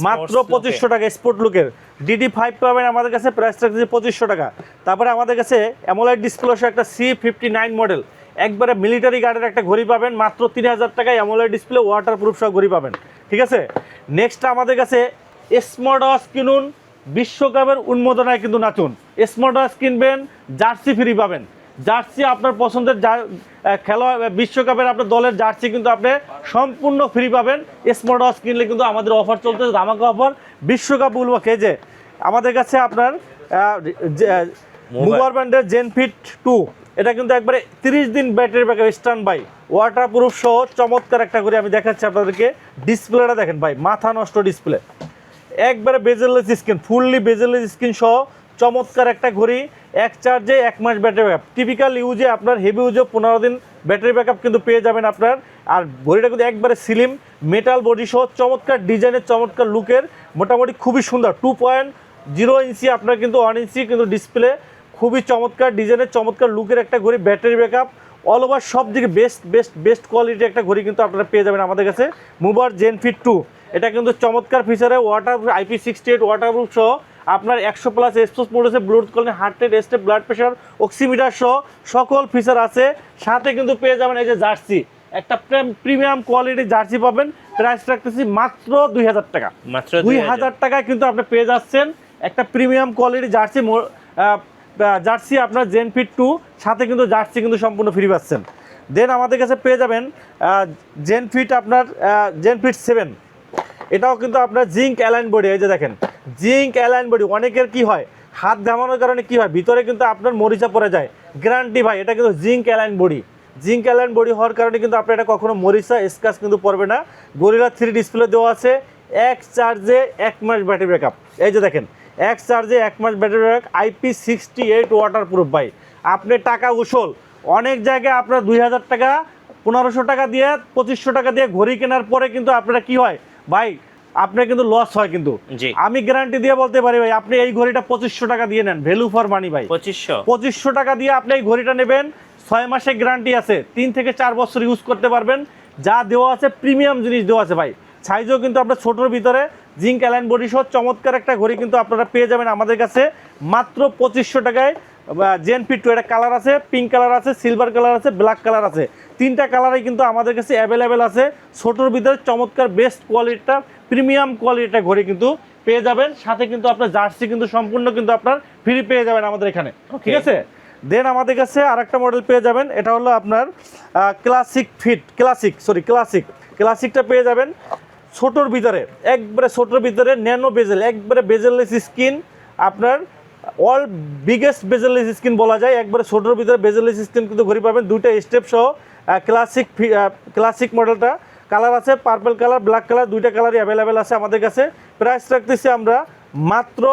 মাত্র 2500 টাকা, স্পোর্ট লুকের। DD5 পাবেন আমাদের কাছে, প্রাইস রাখতেছি 2500 টাকা। তারপরে আমাদের কাছে অ্যামোলেড ডিসপ্লে সহ একটা C59 মডেল একবারে মিলিটারি গার্ডের একটা ঘড়ি পাবেন মাত্র 3000 টাকায়, অ্যামোলেড ডিসপ্লে ওয়াটারপ্রুফ সহ ঘড়ি পাবেন, ঠিক আছে। নেক্সট আমাদের কাছে স্মার্ট ওয়াচ কিনুন, বিশ্বকাপের উন্মোদনায় কিন্তু নাচুন। স্মার্ট ওয়াচ কিনবেন, জার্সি ফ্রি পাবেন, জার্সি আপনার পছন্দের খেলোয়াড় বিশ্বকাপের আপনার দলের জার্সি কিন্তু আপনি সম্পূর্ণ ফ্রি পাবেন স্মার্ট ওয়াচ কিনলে। কিন্তু আমাদের অফার চলতেছে, ধামাকা অফার বিশ্বকাপ উপলক্ষে। যে আমাদের কাছে আপনার মুভার ব্র্যান্ডের জেনফিট 2, এটা কিন্তু একবারে 30 দিন battery backup, standby, waterproof সহ চমৎকার একটা করে আমি দেখাচ্ছি আপনাদেরকে। ডিসপ্লেটা দেখেন ভাই, মাথা নষ্ট ডিসপ্লে, একবারে bezel-less screen, fully bezel-less screen সহ চমৎকার একটা ঘড়ি। এক চার্জে 1 মাস ব্যাটারি ব্যাকআপ, টিপিক্যাল ইউজে আপনার হেভি ইউজে 15 দিন ব্যাটারি ব্যাকআপ কিন্তু পেয়ে যাবেন আপনার। আর ঘড়িটা কিন্তু একবারে স্লিম, মেটাল বডি সহ চমৎকার ডিজাইনের, চমৎকার লুকের, মোটামুটি খুবই সুন্দর। 2.0 ইঞ্চি আপনার কিন্তু 1 ইঞ্চি কিন্তু ডিসপ্লে, খুবই চমৎকার ডিজাইনের, চমৎকার লুকের একটা ঘড়ি, ব্যাটারি ব্যাকআপ অল ওভার সব দিকে বেস্ট কোয়ালিটির একটা ঘড়ি কিন্তু আপনারা পেয়ে যাবেন আমাদের কাছে। মুভার জেনফিট 2, এটা কিন্তু চমৎকার ফিচারে ওয়াটারপ্রুফ, IP68 ওয়াটারপ্রুফ সহ আপনার 100+ এক্সপোজ মোড আছে, ব্লুটুথ কলে heart rate, step, blood pressure, oximeter সহ সকল ফিচার আছে। সাথে কিন্তু পেয়ে যাবেন এই যে জার্সি, একটা প্রিমিয়াম কোয়ালিটির জার্সি পাবেন প্রাইস রাখতেছি মাত্র 2000 টাকা। মাত্র 2000 টাকায় কিন্তু আপনি পেয়ে যাচ্ছেন একটা প্রিমিয়াম কোয়ালিটি জার্সি আপনার জেনফিট 2, সাথে কিন্তু জার্সি কিন্তু সম্পূর্ণ ফ্রি পাচ্ছেন। দেন আমাদের কাছে পেয়ে যাবেন জেনফিট আপনার জেনফিট 7, এটাও কিন্তু আপনার জিঙ্ক অ্যালাইন বডি। এই যে দেখেন জিঙ্ক অ্যালাইন বডি, অনেকের কি হয় হাত ঘামানোর কারণে কি হয় ভিতরে কিন্তু আপনার মরিচা পড়ে যায়, গ্যারান্টি ভাই এটা কিন্তু zinc align body. Zinc align body হওয়ার কারণে কিন্তু আপনার এটা কখনো মরিচা স্ক্র্যাচ কিন্তু পড়বে না। গরিলা 3 ডিসপ্লে দেওয়া আছে, এক চার্জে 1 মাস ব্যাটারি ব্যাকআপ। এই যে দেখেন এক চার্জে 1 মাস battery backup, IP68 waterproof ভাই। আপনি টাকা উসল অনেক জায়গায় আপনার 2000 টাকা 1500 টাকা দিয়ে 2500 টাকা দিয়ে ঘড়ি কেনার পরে কিন্তু আপনারা কি হয় ভাই, আপনার কিন্তু লস হয়। কিন্তু আমি গ্যারান্টি দিয়ে বলতে পারি ভাই, আপনি এই ঘড়িটা 2500 টাকা দিয়ে নেন, ভ্যালু ফর মানি ভাই। 2500 টাকা দিয়ে আপনি এই ঘড়িটা নেবেন, 6 মাসের গ্যারান্টি আছে, 3 থেকে 4 বছর ইউজ করতে পারবেন। যা দেওয়া আছে প্রিমিয়াম জিনিস দেওয়া আছে ভাই। সাইজও কিন্তু আপনার ছোটোর ভিতরে জিঙ্ক অ্যালাইন বডি সহ চমৎকার একটা ঘড়ি কিন্তু আপনারা পেয়ে যাবেন আমাদের কাছে মাত্র 2500 টাকায়। জেনফিট 2 এটা কালার আছে, পিঙ্ক কালার আছে, সিলভার কালার আছে, ব্ল্যাক কালার আছে, 3টা কালারই কিন্তু আমাদের কাছে অ্যাভেলেবেল আছে। ছোটোর ভিতরে চমৎকার বেস্ট কোয়ালিটিটা প্রিমিয়াম কোয়ালিটিটা ঘড়ি কিন্তু পেয়ে যাবেন। সাথে কিন্তু আপনার জার্সি কিন্তু সম্পূর্ণ কিন্তু আপনার ফ্রি পেয়ে যাবেন আমাদের এখানে, ঠিক আছে। দেন আমাদের কাছে আরেকটা মডেল পেয়ে যাবেন, এটা হলো আপনার ক্লাসিকটা পেয়ে যাবেন ছোটোর ভিতরে, একবারে ছোটোর ভিতরে ন্যানো বেজেল, একবারে বেজেললেস স্ক্রিন, আপনার অল বিগেস্ট বেজেললেস স্ক্রিন বলা যায়। একবারে ছোটোর ভিতরে বেজেললেস স্ক্রিন কিন্তু ঘড়ি পাবেন, 2টা স্টেপ সহ। ক্লাসিক মডেলটা কালার আছে পার্পল কালার, ব্ল্যাক কালার, 2টা কালারই অ্যাভেলেবেল আছে আমাদের কাছে। প্রাইস রাখতেছি আমরা মাত্র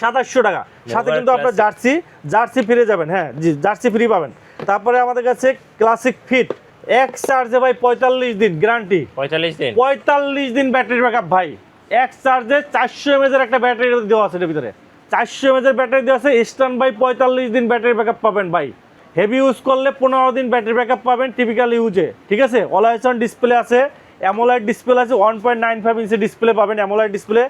2700 টাকা। সাথে কিন্তু আপনার জার্সি ফিরে যাবেন, হ্যাঁ জি জার্সি ফ্রি পাবেন। তারপরে আমাদের কাছে ক্লাসিক ফিট, এক চার্জে ভাই 45 দিন গ্যারান্টি, 45 দিন ব্যাটারি ব্যাকআপ ভাই। এক চার্জে 400 mAh এর একটা ব্যাটারি দেওয়া আছে, এর ভিতরে 400 mAh এর ব্যাটারি দেওয়া আছে। স্ট্যান্ড বাই 45 দিন ব্যাটারি ব্যাকআপ পাবেন ভাই। হেভি ইউজ করলে 15 দিন ব্যাটারি ব্যাকআপ পাবেন টিপিক্যাল ইউজে, ঠিক আছে। অলওয়েজ অন ডিসপ্লে আছে, অ্যামোলাইড ডিসপ্লে আছে, 1.95 ইঞ্চি ডিসপ্লে পাবেন, অ্যামোলাইড ডিসপ্লে,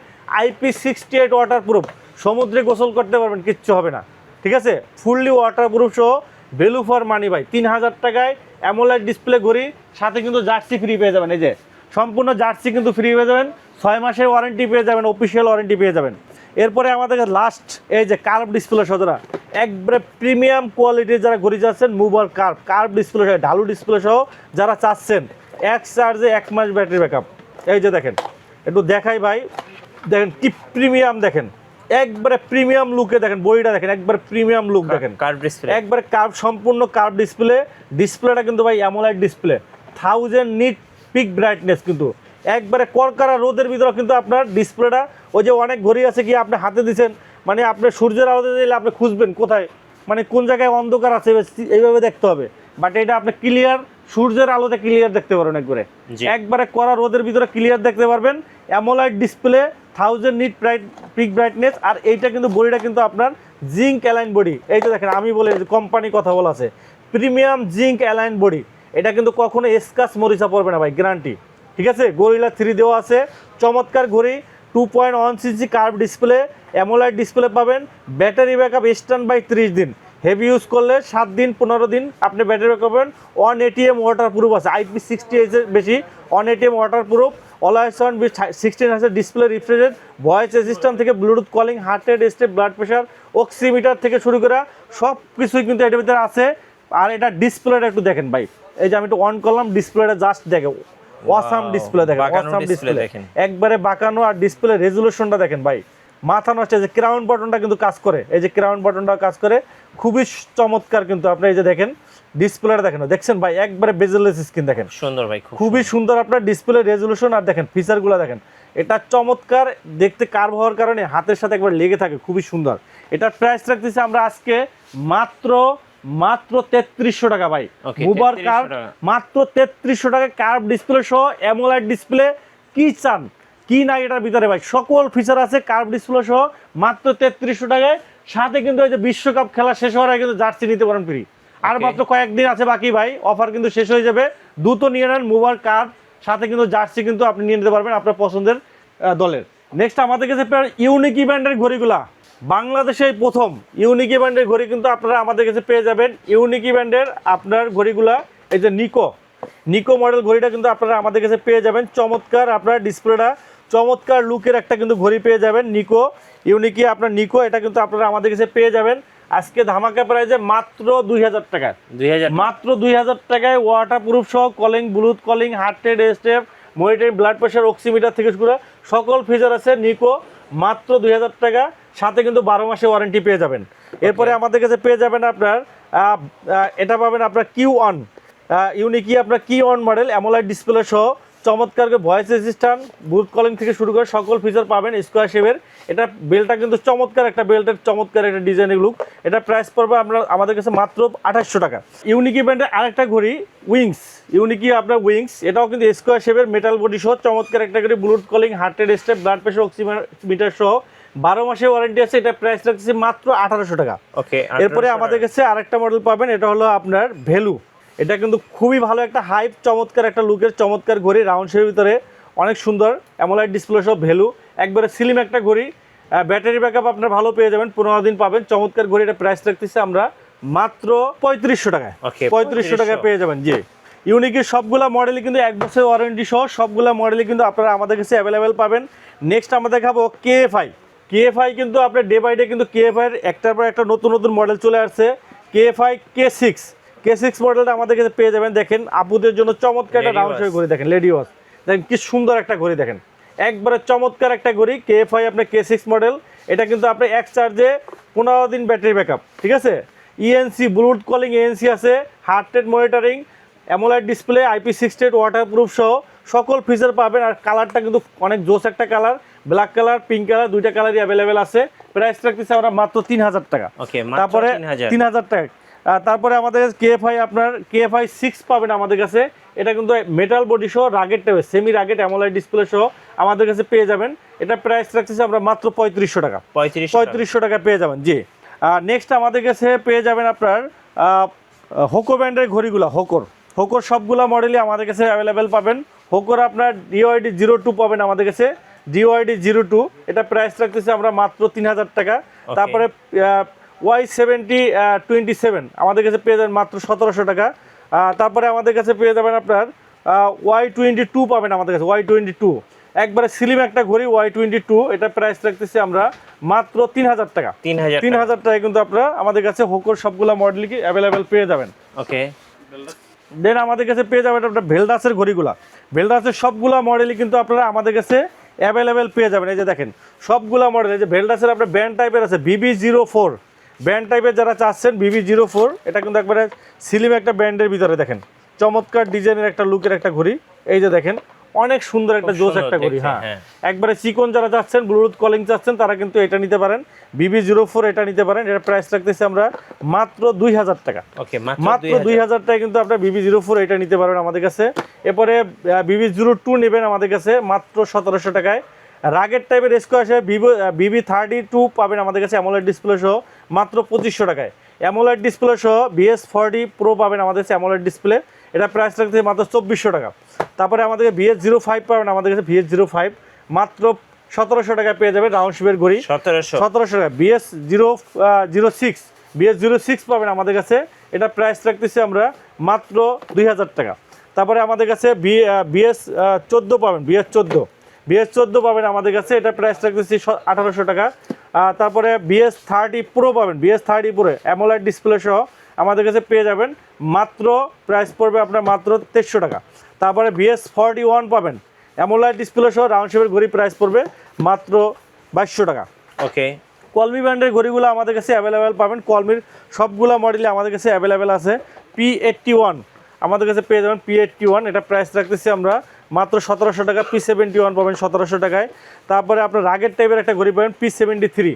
IP68 ওয়াটার প্রুফ, সমুদ্রে গোসল করতে পারবেন কিচ্ছু হবে না, ঠিক আছে। ফুললি ওয়াটার প্রুফ সহ ভ্যালু ফর মানি ভাই। 3000 টাকায় অ্যামোলাইড ডিসপ্লে ঘড়ি, সাথে কিন্তু জার্সি ফ্রি পেয়ে যাবেন। এই যে সম্পূর্ণ জার্সি কিন্তু ফ্রি পেয়ে যাবেন, 6 মাসের ওয়ারেন্টি পেয়ে যাবেন, অফিসিয়াল ওয়ারেন্টি পেয়ে যাবেন। এরপরে আমাদের লাস্ট এই যে কার্ভ ডিসপ্লে সদরা, একবারে প্রিমিয়াম কোয়ালিটির যারা ঘড়ি চাচ্ছেন, মুভার কার্ভ ডিসপ্লে সহ, ঢালু ডিসপ্লে সহ যারা চাচ্ছেন, এক চার্জে 1 মাস ব্যাটারি ব্যাকআপ। এই যে দেখেন একটু দেখাই ভাই, দেখেন কি প্রিমিয়াম, দেখেন একবারে প্রিমিয়াম লুকে, দেখেন বডিটা দেখেন একবারে প্রিমিয়াম লুক, দেখেন কার্ভ ডিসপ্লে, একবারে কার্ভ, সম্পূর্ণ কার্ভ ডিসপ্লে। ডিসপ্লেটা কিন্তু ভাই AMOLED display, 1000 nit peak brightness, কিন্তু একবারে করকারা রোদের ভিতরে কিন্তু আপনার ডিসপ্লেটা, ওই যে অনেক ঘড়ি আছে কি আপনি হাতে দিচ্ছেন, মানে আপনি সূর্যের আলোতে দিলে আপনি খুঁজবেন কোথায়, মানে কোন জায়গায় অন্ধকার আছে এইভাবে দেখতে হবে। বাট এটা আপনি ক্লিয়ার সূর্যের আলোতে ক্লিয়ার দেখতে পারবেন, একবারে কড়া রোদের ভিতরে ক্লিয়ার দেখতে পারবেন। AMOLED display, 1000 nit peak brightness. আর এইটা কিন্তু বডিটা কিন্তু আপনার জিঙ্ক অ্যালাইন বডি। এই যে দেখেন আমি বলে কোম্পানি কথা বলা আছে, প্রিমিয়াম জিঙ্ক অ্যালাইন বডি। এটা কিন্তু কখনো স্ক্র্যাচ মরিচা পড়বে না ভাই, গ্যারান্টি, ঠিক আছে। গরিলা 3 দেওয়া আছে, চমৎকার ঘড়ি, 2.1 ইঞ্চি কার্ভ ডিসপ্লে, অ্যামোলাইড ডিসপ্লে পাবেন। ব্যাটারি ব্যাকআপ স্ট্যান্ড বাই 30 দিন, হেভি ইউজ করলে 7 দিন 15 দিন আপনি ব্যাটারি ব্যাকআপ পাবেন। 1 ATM ওয়াটার প্রুফ আছে, IP68 এর বেশি, 1 ATM water proof, always on 16 আছে, ডিসপ্লে রিফ্রেশ, ভয়েস অ্যাসিস্ট্যান্ট থেকে Bluetooth calling, heart rate step, blood pressure, oximeter থেকে শুরু করে সব কিছুই কিন্তু এটার ভিতরে আছে। আর এটা ডিসপ্লেটা একটু দেখেন ভাই, এই যে আমি একটু অন করলাম, ডিসপ্লেটা জাস্ট দেখো, অসাম ডিসপ্লে দেখেন, অসাম ডিসপ্লে দেখেন, একবারে বাঁকানো। আর ডিসপ্লে রেজুলেশনটা দেখেন ভাই, মাথা নষ্ট। যে ক্রাউন বাটনটা কিন্তু কাজ করে, এই যে ক্রাউন বাটনটা কাজ করে, খুবই চমৎকার কিন্তু। আপনি এই যে দেখেন ডিসপ্লেটা দেখেন, দেখছেন ভাই একবারে বেজেললেস স্ক্রিন, দেখেন সুন্দর ভাই, খুবই সুন্দর আপনার ডিসপ্লে রেজুলেশন। আর দেখেন ফিচারগুলো দেখেন, এটা চমৎকার দেখতে, কার্ভ হওয়ার কারণে হাতের সাথে একবার লেগে থাকে, খুবই সুন্দর। এটার প্রাইস রাখতেছি আমরা আজকে মাত্র 3300 টাকা ভাই। মুভার কার্ভ মাত্র 3300 টাকা, কার্ভ ডিসপ্লে সহ, অ্যামোলাইড ডিসপ্লে। কি চান কি নাই এটার ভিতরে ভাই, সকল ফিচার আছে, কার্ভ ডিসপ্লে সহ মাত্র 3300 টাকায়। সাথে কিন্তু এই যে বিশ্বকাপ খেলা শেষ হওয়ার আগে কিন্তু জার্সি নিতে পারেন ফ্রি। আর মাত্র কয়েকদিন আছে বাকি ভাই, অফার কিন্তু শেষ হয়ে যাবে, দ্রুত নিয়ে নেন। মুভার কার্ভ সাথে কিন্তু জার্সি কিন্তু আপনি নিয়ে নিতে পারবেন আপনার পছন্দের দলের। নেক্সট আমাদের কাছে ইউনিক ব্র্যান্ডের ঘড়িগুলা, বাংলাদেশে প্রথম ইউনিক ব্র্যান্ডের ঘড়ি কিন্তু আপনারা আমাদের কাছে পেয়ে যাবেন। ইউনিক ব্র্যান্ডের আপনার ঘড়িগুলা, এই যে নিকো নিকো মডেল ঘড়িটা কিন্তু আপনারা আমাদের কাছে পেয়ে যাবেন চমৎকার, আপনার ডিসপ্লেটা চমৎকার লুকের একটা কিন্তু ঘড়ি পেয়ে যাবেন নিকো ইউনিকি আপনার নিকো, এটা কিন্তু আপনারা আমাদের কাছে পেয়ে যাবেন আজকে ধামাকা প্রাইজে মাত্র 2000 টাকায়। 2000 মাত্র 2000 টাকায় ওয়াটার প্রুফ সহ calling, Bluetooth calling, heart rate, step, monitoring, blood pressure, oximeter থেকে শুরু করে সকল ফিচার আছে নিকো, মাত্র 2000 টাকা, সাথে কিন্তু 12 মাসে ওয়ারেন্টি পেয়ে যাবেন। এরপরে আমাদের কাছে পেয়ে যাবেন আপনার এটা পাবেন আপনার Q1 ইউনিকি আপনার Q1 মডেল অ্যামোলেড ডিসপ্লে সহ চমৎকার ভয়েস অ্যাসিস্ট্যান্ট, ব্লুটুথ কলিং থেকে শুরু করে সকল ফিচার পাবেন স্কোয়ার শেপের। এটা বেলটা কিন্তু চমৎকার একটা বেল্টের চমৎকার একটা ডিজাইনের লুক। এটা প্রাইস পড়বে আপনার আমাদের কাছে মাত্র 2800 টাকা। ইউনিকি ব্র্যান্ডের আরেকটা ঘড়ি উইংস, ইউনিকি আপনার উইংস, এটাও কিন্তু স্কোয়ার শেপের মেটাল বডি সহ চমৎকার একটা ঘড়ি, Bluetooth calling, heart rate, step, blood pressure, oximeter সহ 12 মাসে ওয়ারেন্টি আছে। এটা প্রাইস রাখছে মাত্র 1800 টাকা। ওকে, এরপরে আমাদের কাছে আরেকটা মডেল পাবেন, এটা হলো আপনার ভ্যালু। এটা কিন্তু খুবই ভালো একটা হাইপ, চমৎকার একটা লুকের চমৎকার ঘড়ি, রাউন্ড শেপের ভিতরে অনেক সুন্দর অ্যামোলেড ডিসপ্লে সহ ভ্যালু, একবারে স্লিম একটা ঘড়ি, ব্যাটারি ব্যাকআপ আপনার ভালো পেয়ে যাবেন, 15 দিন পাবেন, চমৎকার ঘড়ি। এটা প্রাইস রাখতেছে আমরা মাত্র 3500 টাকায়। 3500 টাকায় পেয়ে যাবেন। জি, ইউনিকের সবগুলা মডেলই কিন্তু 1 বছর ওয়ারেন্টি সহ সবগুলা মডেলই কিন্তু আপনারা আমাদের কাছে অ্যাভেলেবেল পাবেন। নেক্সট আমরা দেখাবো কেএফআই কিন্তু আপনার ডে বাই ডে কিন্তু কেএফআইয়ের একটার পর একটা নতুন নতুন মডেল চলে আসছে। কেএফআই K6 মডেলটা আমাদের কাছে পেয়ে যাবেন। দেখেন আপুদের জন্য চমৎকার একটা রাউন্ড শেপের ঘড়ি, দেখেন লেডি ওয়াচ, দেখেন কি সুন্দর একটা ঘড়ি, দেখেন একবারে চমৎকার একটা ঘড়ি কেএফআই আপনার K6 মডেল। এটা কিন্তু আপনার এক চার্জে 15 দিন ব্যাটারি ব্যাকআপ, ঠিক আছে। ইএনসি, ব্লুটুথ কলিং, এএনসি আছে, heart rate monitoring, AMOLED display, IP68 waterproof সহ সকল ফিচার পাবেন। আর কালারটা কিন্তু অনেক জোস একটা colour, black colour, pink colour, দুইটা কালারই অ্যাভেলেবেল আছে। প্রাইস রাখতেছে আমরা মাত্র 3000 টাকা। তারপরে 3000 টাকা। তারপরে আমাদের কেএফআই আপনার কেএফআই 6 পাবেন আমাদের কাছে। এটা কিন্তু মেটাল বডি সহ রাগেড টাইপের সেমি রাগেড অ্যামোলেড ডিসপ্লে সহ আমাদের কাছে পেয়ে যাবেন। এটা প্রাইস রাখতেছে আমরা মাত্র 3500 টাকা। 3500 টাকা পেয়ে যাবেন। জি, নেক্সট আমাদের কাছে পেয়ে যাবেন আপনার হোকো ব্র্যান্ডের ঘড়িগুলো, হোকোর সবগুলা মডেলই আমাদের কাছে অ্যাভেলেবেল পাবেন। হোকোর আপনার DYD 02 পাবেন আমাদের কাছে, DYD 02, এটা প্রাইস রাখতেছে আমরা মাত্র 3000 টাকা। তারপরে Y7027 আমাদের কাছে পেয়ে যাবেন মাত্র 1700 টাকা। তারপরে আমাদের কাছে পেয়ে যাবেন আপনার Y22 পাবেন আমাদের কাছে, Y22 একবারে স্লিম একটা ঘড়ি Y22, এটা প্রাইস রাখতেছি আমরা মাত্র 3000 টাকা। 3000 টাকা কিন্তু আপনারা আমাদের কাছে হোকোর সবগুলা মডেলই কি অ্যাভেলেবেল পেয়ে যাবেন। ওকে, দেন আমাদের কাছে পেয়ে যাবেন আপনার ভেলডাসের ঘড়িগুলা, ভেলডাসের সবগুলা মডেলই কিন্তু আপনারা আমাদের কাছে অ্যাভেলেবেল পেয়ে যাবেন। এই যে দেখেন সবগুলা মডেল, এই যে ভেলডাসের আপনার ব্যান্ড টাইপের আছে BB04, ব্যান্ড টাইপের যারা চাচ্ছেন BB04, এটা কিন্তু একবারে স্লিম একটা ব্যান্ডের ভিতরে দেখেন চমৎকার ডিজাইনের একটা লুকের একটা ঘড়ি। এই যে দেখেন অনেক সুন্দর একটা জোস একটা ঘড়ি। হ্যাঁ, একবারে চিকন যারা চাচ্ছেন, ব্লুটুথ কলিং চাচ্ছেন, তারা কিন্তু এটা নিতে পারেন, BB04 এটা নিতে পারেন। এটা প্রাইস রাখতেছি আমরা মাত্র 2000 টাকা। মাত্র 2000 টাকা কিন্তু আপনার BB04 এটা নিতে পারবেন আমাদের কাছে। এরপরে BB02 নেবেন আমাদের কাছে মাত্র 1700 টাকায়। রাগের টাইপের স্কোয়ার শেপ BB32 পাবেন আমাদের কাছে অ্যামোলেড ডিসপ্লে সহ মাত্র 2500 টাকায়। অ্যামোলেড ডিসপ্লে সহ BS40 Pro পাবেন আমাদের কাছে অ্যামোলেড ডিসপ্লে, এটা প্রাইস রাখতে মাত্র 2400 টাকা। তারপরে আমাদের BS05 পাবেন আমাদের কাছে, BS05 মাত্র 1700 টাকায় পেয়ে যাবেন রাউন্ড শেপের ঘড়ি, 1700 টাকা। BS06 পাবেন আমাদের কাছে, এটা প্রাইস রাখতেছি আমরা মাত্র 2000 টাকা। তারপরে আমাদের কাছে BS14 পাবেন, BS14 পাবেন আমাদের কাছে, এটা প্রাইস রাখতেছি 1800 টাকা। তারপরে BS30 Pro পাবেন, BS30 Pro অ্যামোলেড ডিসপ্লে সহ আমাদের কাছে পেয়ে যাবেন মাত্র, প্রাইস পড়বে আপনার মাত্র 2300 টাকা। তারপরে BS41 পাবেন অ্যামোলেড ডিসপ্লে সহ রাউন্ড শেপের ঘড়ি, প্রাইস পড়বে মাত্র 2200 টাকা। ওকে, কলমি ব্র্যান্ডের ঘড়িগুলো আমাদের কাছে অ্যাভেলেবেল পাবেন, কলমির সবগুলো মডেলই আমাদের কাছে অ্যাভেলেবেল আছে। P81 আমাদের কাছে পেয়ে যাবেন, P81, এটা প্রাইস রাখতেছি আমরা মাত্র 1700 টাকা। P71 পাবেন 1700 টাকায়। তারপরে আপনার রাগের টাইপের একটা ঘড়ি পাবেন P73,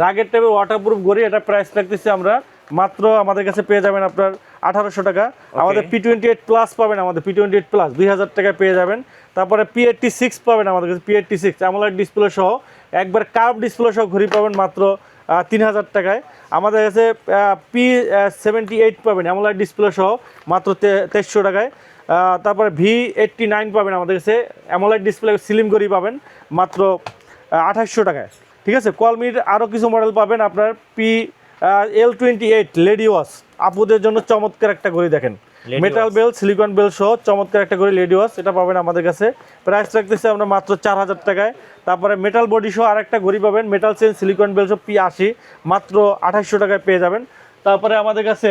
রাগের টাইপের ওয়াটারপ্রুফ ঘড়ি, এটা প্রাইস রাখতেছি আমরা মাত্র আমাদের কাছে পেয়ে যাবেন আপনার 1800 টাকা। আমাদের P28 প্লাস পাবেন, আমাদের P28 প্লাস 2000 টাকায় পেয়ে যাবেন। তারপরে P86 পাবেন আমাদের কাছে, P86 অ্যামোলেড ডিসপ্লে সহ একবার কার্ভ ডিসপ্লে সহ ঘড়ি পাবেন মাত্র 3000 টাকায়। আমাদের কাছে P78 পাবেন অ্যামোলেড ডিসপ্লে সহ মাত্র 2300 টাকায়। তারপরে V89 পাবেন আমাদের কাছে অ্যামোলেড ডিসপ্লে স্লিম ঘড়ি পাবেন মাত্র 2800 টাকায়, ঠিক আছে। কলমির আরও কিছু মডেল পাবেন আপনার L28 লেডি ওয়াচ, আপুদের জন্য চমৎকার একটা ঘড়ি দেখেন, Lady metal watch। Belt silicone belt সহ চমৎকার একটা ঘড়ি লেডি ওয়াচ, এটা পাবেন আমাদের কাছে। প্রাইস রাখতেছি আমরা মাত্র 4000 টাকায়। তারপরে মেটাল বডি সহ আরেকটা ঘড়ি পাবেন, মেটাল চেন সিলিকন বেল সহ P80 মাত্র 2800 টাকায় পেয়ে যাবেন। তারপরে আমাদের কাছে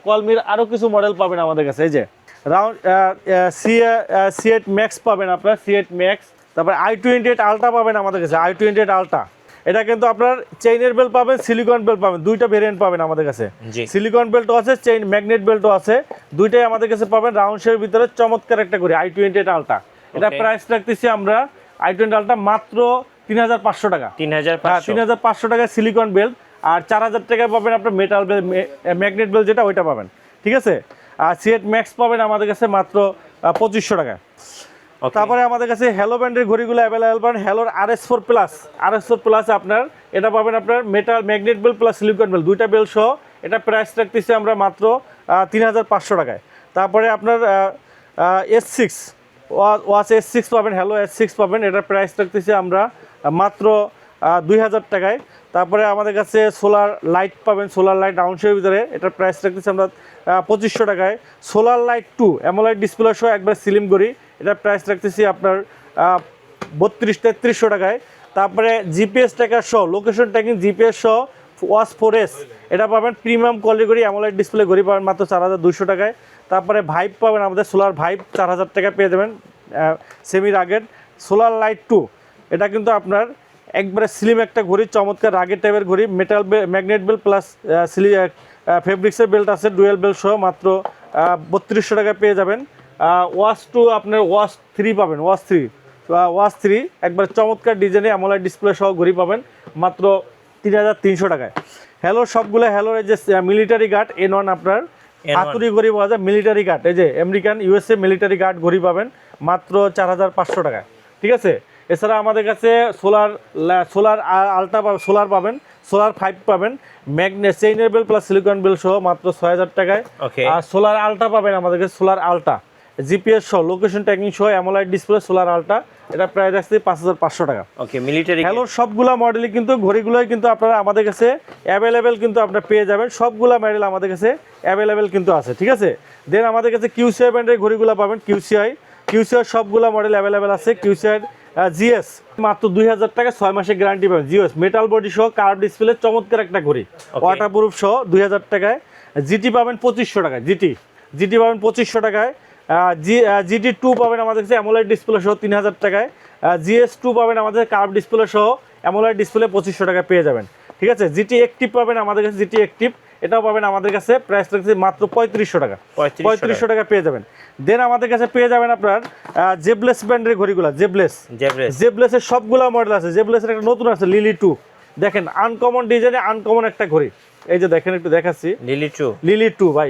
কলমির আরও কিছু মডেল পাবেন আমাদের কাছে, এই যে রাউন্ড C8 ম্যাক্স পাবেন আপনার, C8 ম্যাক্স। তারপরে i28 আলট্রা পাবেন আমাদের কাছে, i28 আলট্রা। এটা কিন্তু আপনার চেইনের বেল্ট পাবেন, সিলিকন বেল্ট পাবেন, দুইটা ভেরিয়েন্ট পাবেন আমাদের কাছে। জি। সিলিকন বেল্টও আছে, চেইন ম্যাগনেট বেল্টও আছে, দুইটাই আমাদের কাছে পাবেন। রাউন্ড শেপের ভিতরে চমৎকার একটা করে i28 আলট্রা। এটা Okay। প্রাইস রাখতেছি আমরা i20 আলট্রা মাত্র 3500 টাকা। 3500। 3500 টাকায় সিলিকন বেল্ট, আর 4000 টাকায় পাবেন আপনার মেটাল বেল্ট, ম্যাগনেট বেল্ট যেটা ওইটা পাবেন, ঠিক আছে। আর C8 ম্যাক্স পাবেন আমাদের কাছে মাত্র 2500 টাকায়। Okay। তারপরে আমাদের কাছে হ্যালো ব্র্যান্ডের ঘড়িগুলো অ্যাভেলেবেল পাবেন। হ্যালোর RS4 প্লাস, RS4 প্লাস আপনার এটা পাবেন আপনার metal magnet belt plus silicon belt, দুইটা বেল সহ। এটা প্রাইস রাখতেছি আমরা মাত্র 3500 টাকায়। তারপরে আপনার S6 ওয়াচ S6 পাবেন, হ্যালো S6 পাবেন, এটার প্রাইস রাখতেছি আমরা মাত্র 2000 টাকায়। তারপরে আমাদের কাছে সোলার লাইট পাবেন, সোলার লাইট রাউন্ডশের ভিতরে, এটার প্রাইস রাখতেছি আমরা 2500 টাকায়। সোলার লাইট 2 অ্যামোলাইট ডিসপ্লে সহ একবার স্লিম ঘড়ি, এটার প্রাইস রাখতেছি আপনার 3300 টাকায়। তারপরে জিপিএস ট্র্যাকার সহ, লোকেশন ট্র্যাকিং জিপিএস সহ ওয়াচ 4S, এটা পাবেন প্রিমিয়াম কোয়ালিটি ঘড়ি, অ্যামোলাইট ডিসপ্লে ঘড়ি পাবেন মাত্র 4200 টাকায়। তারপরে ভাইব পাবেন আমাদের, সোলার ভাইব 4000 টাকা পেয়ে যাবেন সেমি রাগেড। সোলার লাইট 2 এটা কিন্তু আপনার একবারে স্লিম একটা ঘড়ি, চমৎকার রাগেড টাইপের ঘড়ি, মেটাল ম্যাগনেট বেল প্লাস ফেব্রিক্সের বেল্ট আছে, ডুয়েল বেল্ট সহ মাত্র 3200 টাকা পেয়ে যাবেন। ওয়াচ 2 আপনার ওয়াচ 3 পাবেন, ওয়াচ 3 একবার চমৎকার ডিজাইনে অ্যামোলাইট ডিসপ্লে সহ ঘড়ি পাবেন মাত্র 3300 টাকায়। হ্যালো সবগুলো হ্যালোর এই যে মিলিটারি গার্ড N1 আপনার হাতুড়ি ঘড়ি পাওয়া যায়, মিলিটারি গার্ড, এই যে আমেরিকান USA মিলিটারি গার্ড ঘড়ি পাবেন মাত্র 4500 টাকায়, ঠিক আছে। এছাড়া আমাদের কাছে সোলার আলট্রা সোলার পাবেন, সোলার 5 পাবেন, ম্যাগনেট চেইনের বেল প্লাস সিলিকন বেল সহ মাত্র 6000 টাকায়। ওকে। আর সোলার আলট্রা পাবেন আমাদের কাছে, সোলার আলট্রা জিপিএস সহ লোকেশন ট্র্যাকিং সহ অ্যামোলাইট ডিসপ্লে সোলার আলট্রা, এটা প্রাইস আসছে 5500 টাকা। ওকে, মিলিটারি। হ্যালোর সবগুলা মডেলই কিন্তু ঘড়িগুলোই কিন্তু আপনারা আমাদের কাছে অ্যাভেলেবেল কিন্তু আপনারা পেয়ে যাবেন, সবগুলা মডেল আমাদের কাছে অ্যাভেলেবেল কিন্তু আছে, ঠিক আছে। দেন আমাদের কাছে QCI ব্র্যান্ডের ঘড়িগুলো পাবেন, QCI সবগুলা মডেল অ্যাভেলেবেল আছে। QCI GS মাত্র 2000 টাকা, 6 মাসের গ্যারান্টি পাবেন। GS মেটাল বডি সহ কার্ভ ডিসপ্লে চমৎকার একটা ঘড়ি, ওয়াটারপ্রুফ সহ 2000 টাকায়। GT পাবেন 2500 টাকায়, GT পাবেন 2500 টাকায়। GT2 পাবেন আমাদের কাছে অ্যামোলাইট ডিসপ্লে সহ 3000 টাকায়। GS2 পাবেন আমাদের কার্ভ ডিসপ্লে সহ অ্যামোলাইট ডিসপ্লে 2500 টাকায় পেয়ে যাবেন, ঠিক আছে। GT অ্যাক্টিভ পাবেন আমাদের কাছে, GT অ্যাক্টিভ এটাও পাবেন আমাদের কাছে, প্রাইস রাখছে মাত্র 3500 টাকা, 3500 টাকা পেয়ে যাবেন। দেন আমাদের কাছে পেয়ে যাবেন আপনার জেবলেস ব্র্যান্ডের ঘড়িগুলো, জেবলেসের সবগুলা মডেল আছে। জেবলেসের একটা নতুন আছে লিলি 2, দেখেন আনকমন ডিজাইনে আনকমন একটা ঘড়ি, এই যে দেখেন একটু দেখাচ্ছি, লিলি 2 ভাই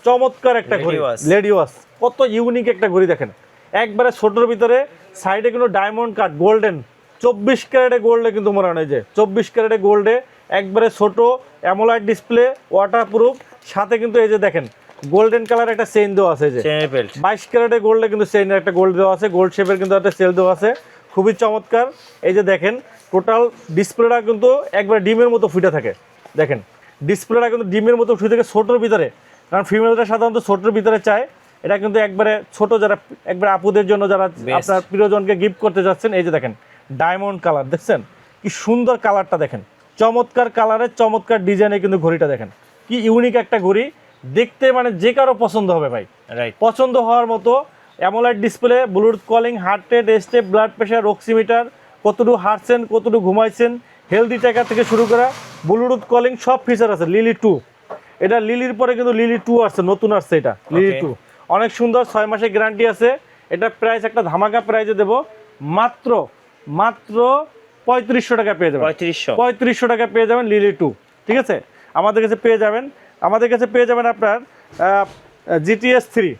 চমৎকার একটা ঘড়ি, লেডি ওয়াচ, কত ইউনিক একটা ঘড়ি দেখেন, একবারে ছোটোর ভিতরে, সাইডে কিন্তু ডায়মন্ড কাট গোল্ডেন 24 ক্যারেটে গোল্ডে কিন্তু মোড়ানো, এই যে 24 ক্যারেটে গোল্ডে একবারে ছোট, অ্যামোলাইট ডিসপ্লে, ওয়াটারপ্রুফ, সাথে কিন্তু এই যে দেখেন গোল্ডেন কালার একটা চেইন দেওয়া আছে, যে 22 ক্যারেটে গোল্ডে কিন্তু চেইনের একটা গোল্ড দেওয়া আছে, গোল্ড শেপের কিন্তু একটা সেল দেওয়া আছে, খুবই চমৎকার। এই যে দেখেন টোটাল ডিসপ্লেটা কিন্তু একবার ডিমের মতো ফুটে থাকে, দেখেন ডিসপ্লেটা কিন্তু ডিমের মতো ফুটে থাকে ছোটোর ভিতরে, কারণ ফিমেলরা সাধারণত ছোটোর ভিতরে চায়, এটা কিন্তু একবারে ছোট, যারা একবার আপুদের জন্য, যারা আপনার প্রিয়জনকে গিফট করতে যাচ্ছেন, এই যে দেখেন ডায়মন্ড কালার, দেখছেন কি সুন্দর কালারটা, দেখেন চমৎকার কালারের চমৎকার ডিজাইনে কিন্তু ঘড়িটা দেখেন কি ইউনিক একটা ঘড়ি, দেখতে মানে যে কারো পছন্দ হবে ভাই, পছন্দ হওয়ার মতো। অ্যামোলাইট display, Bluetooth calling, heart rate, step, blood pressure, oximeter, কতটুকু হাঁটছেন, কতটুকু ঘুমাইছেন, হেলদি ট্র্যাকার থেকে শুরু করা, ব্লুটুথ কলিং সব ফিচার আছে। লিলি 2, এটা লিলির পরে কিন্তু লিলি 2 আসছে, নতুন আসছে এটা লিলি 2, অনেক সুন্দর, 6 মাসের গ্যারান্টি আছে। এটা প্রাইস একটা ধামাকা প্রাইসে দেবো, মাত্র 3500 টাকা পেয়ে যাবেন, 3500 টাকা পেয়ে যাবেন লিলি 2, ঠিক আছে। আমাদের কাছে পেয়ে যাবেন আপনার GTS 3,